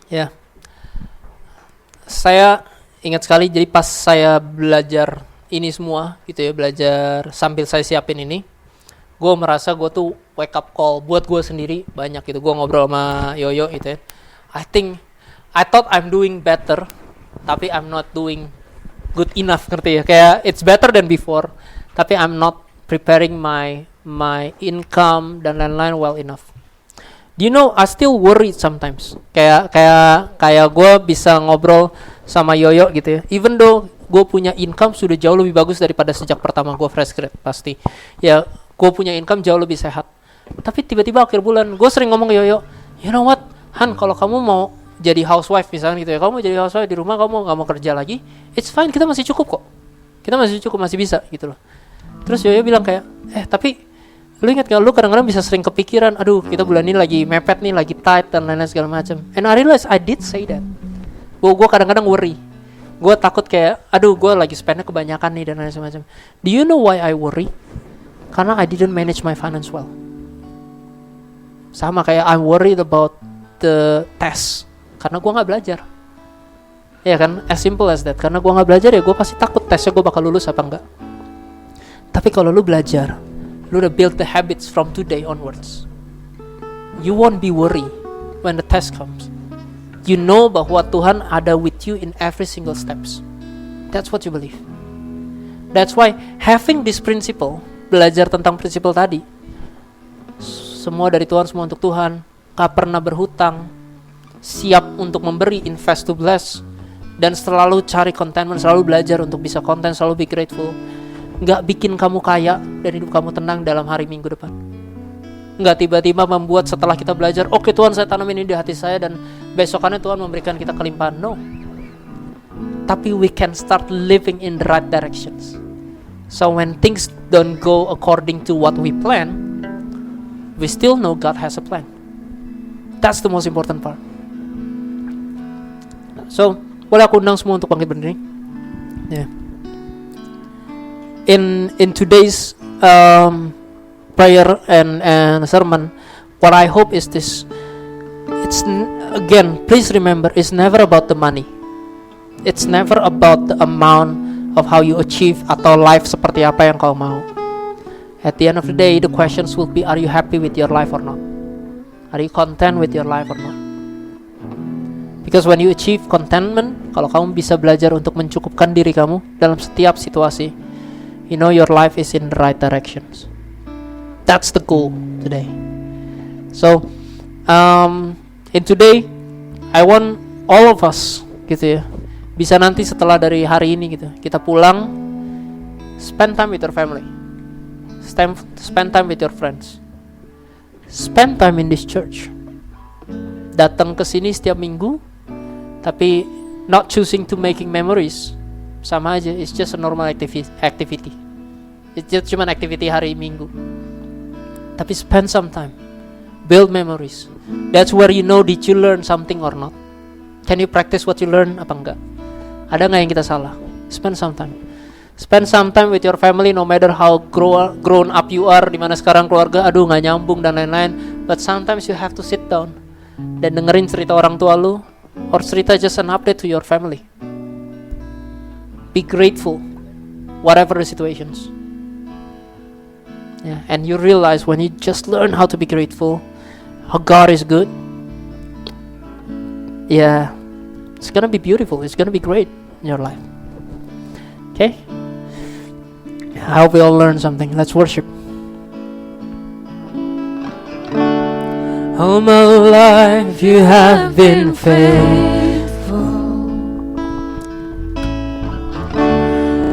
Ya. Saya ingat sekali, jadi pas saya belajar ini semua gitu ya, belajar sambil saya siapin ini, gue merasa gue tuh wake up call buat gue sendiri banyak gitu. Gue ngobrol sama Yoyo gitu ya, I thought I'm doing better, tapi I'm not doing good enough, ngerti ya, kayak it's better than before, tapi I'm not preparing my income dan lain-lain well enough. Do you know, I still worried sometimes. Kayak gue bisa ngobrol sama Yoyo gitu ya, even though gue punya income sudah jauh lebih bagus daripada sejak pertama gue fresh grad, pasti ya gue punya income jauh lebih sehat. Tapi tiba-tiba akhir bulan gue sering ngomong ke Yoyo, you know what Han, kalau kamu mau jadi housewife misalnya gitu ya, kamu mau jadi housewife di rumah, kamu gak mau kerja lagi, it's fine, kita masih cukup kok, kita masih cukup, masih bisa gitu loh. Terus Yoyo bilang kayak, tapi lu ingat gak, lu kadang-kadang bisa sering kepikiran, aduh kita bulan ini lagi mepet nih, lagi tight dan lain-lain segala macam. And I realize I did say that. Gue kadang-kadang worry. Gue takut kayak, aduh gue lagi spendnya kebanyakan nih dan lain semacam. Do you know why I worry? Karena I didn't manage my finance well. Sama kayak I'm worried about the test, karena gue gak belajar. Ya kan, as simple as that. Karena gue gak belajar ya gue pasti takut tesnya gue bakal lulus apa enggak. Tapi kalau lu belajar, lu udah build the habits from today onwards, you won't be worried when the test comes. You know bahwa Tuhan ada with you in every single steps. That's what you believe. That's why having this principle, belajar tentang prinsipal tadi, semua dari Tuhan, semua untuk Tuhan, gak pernah berhutang, siap untuk memberi, invest to bless, dan selalu cari contentment, selalu belajar untuk bisa content, selalu be grateful, gak bikin kamu kaya dan hidup kamu tenang dalam hari minggu depan. Nggak tiba-tiba membuat setelah kita belajar, oke Tuhan saya tanam ini di hati saya dan besokannya Tuhan memberikan kita kelimpahan. No. Tapi we can start living in the right directions. So when things don't go according to what we plan, we still know God has a plan. That's the most important part. So, boleh aku undang semua untuk bangkit berdiri? Yeah. In today's prayer and sermon, what I hope is this. Again, please remember, it's never about the money. It's never about the amount of how you achieve atau life seperti apa yang kau mau. At the end of the day, the questions will be, are you happy with your life or not? Are you content with your life or not? Because when you achieve contentment, kalau kamu bisa belajar untuk mencukupkan diri kamu dalam setiap situasi, you know your life is in the right directions. That's the goal today. So, in today, I want all of us, gitu ya, Bisa nanti setelah dari hari ini gitu, kita pulang, spend time with your family, spend time with your friends, spend time in this church. Datang ke sini setiap minggu, tapi not choosing to making memories, sama aja. It's just a normal activity. It's just cuman activity hari Minggu. Tapi spend some time, build memories. That's where you know did you learn something or not. Can you practice what you learn apa enggak? Ada nggak yang kita salah? Spend some time. Spend some time with your family, no matter how grown up you are. Dimana sekarang keluarga, aduh nggak nyambung dan lain-lain. But sometimes you have to sit down dan dengerin cerita orang tua lu, or cerita just an update to your family. Be grateful, whatever the situations. Yeah, and you realize when you just learn how to be grateful, how God is good. Yeah, it's gonna be beautiful. It's gonna be great in your life. Okay? I hope we all learn something. Let's worship. All my life you have been faithful.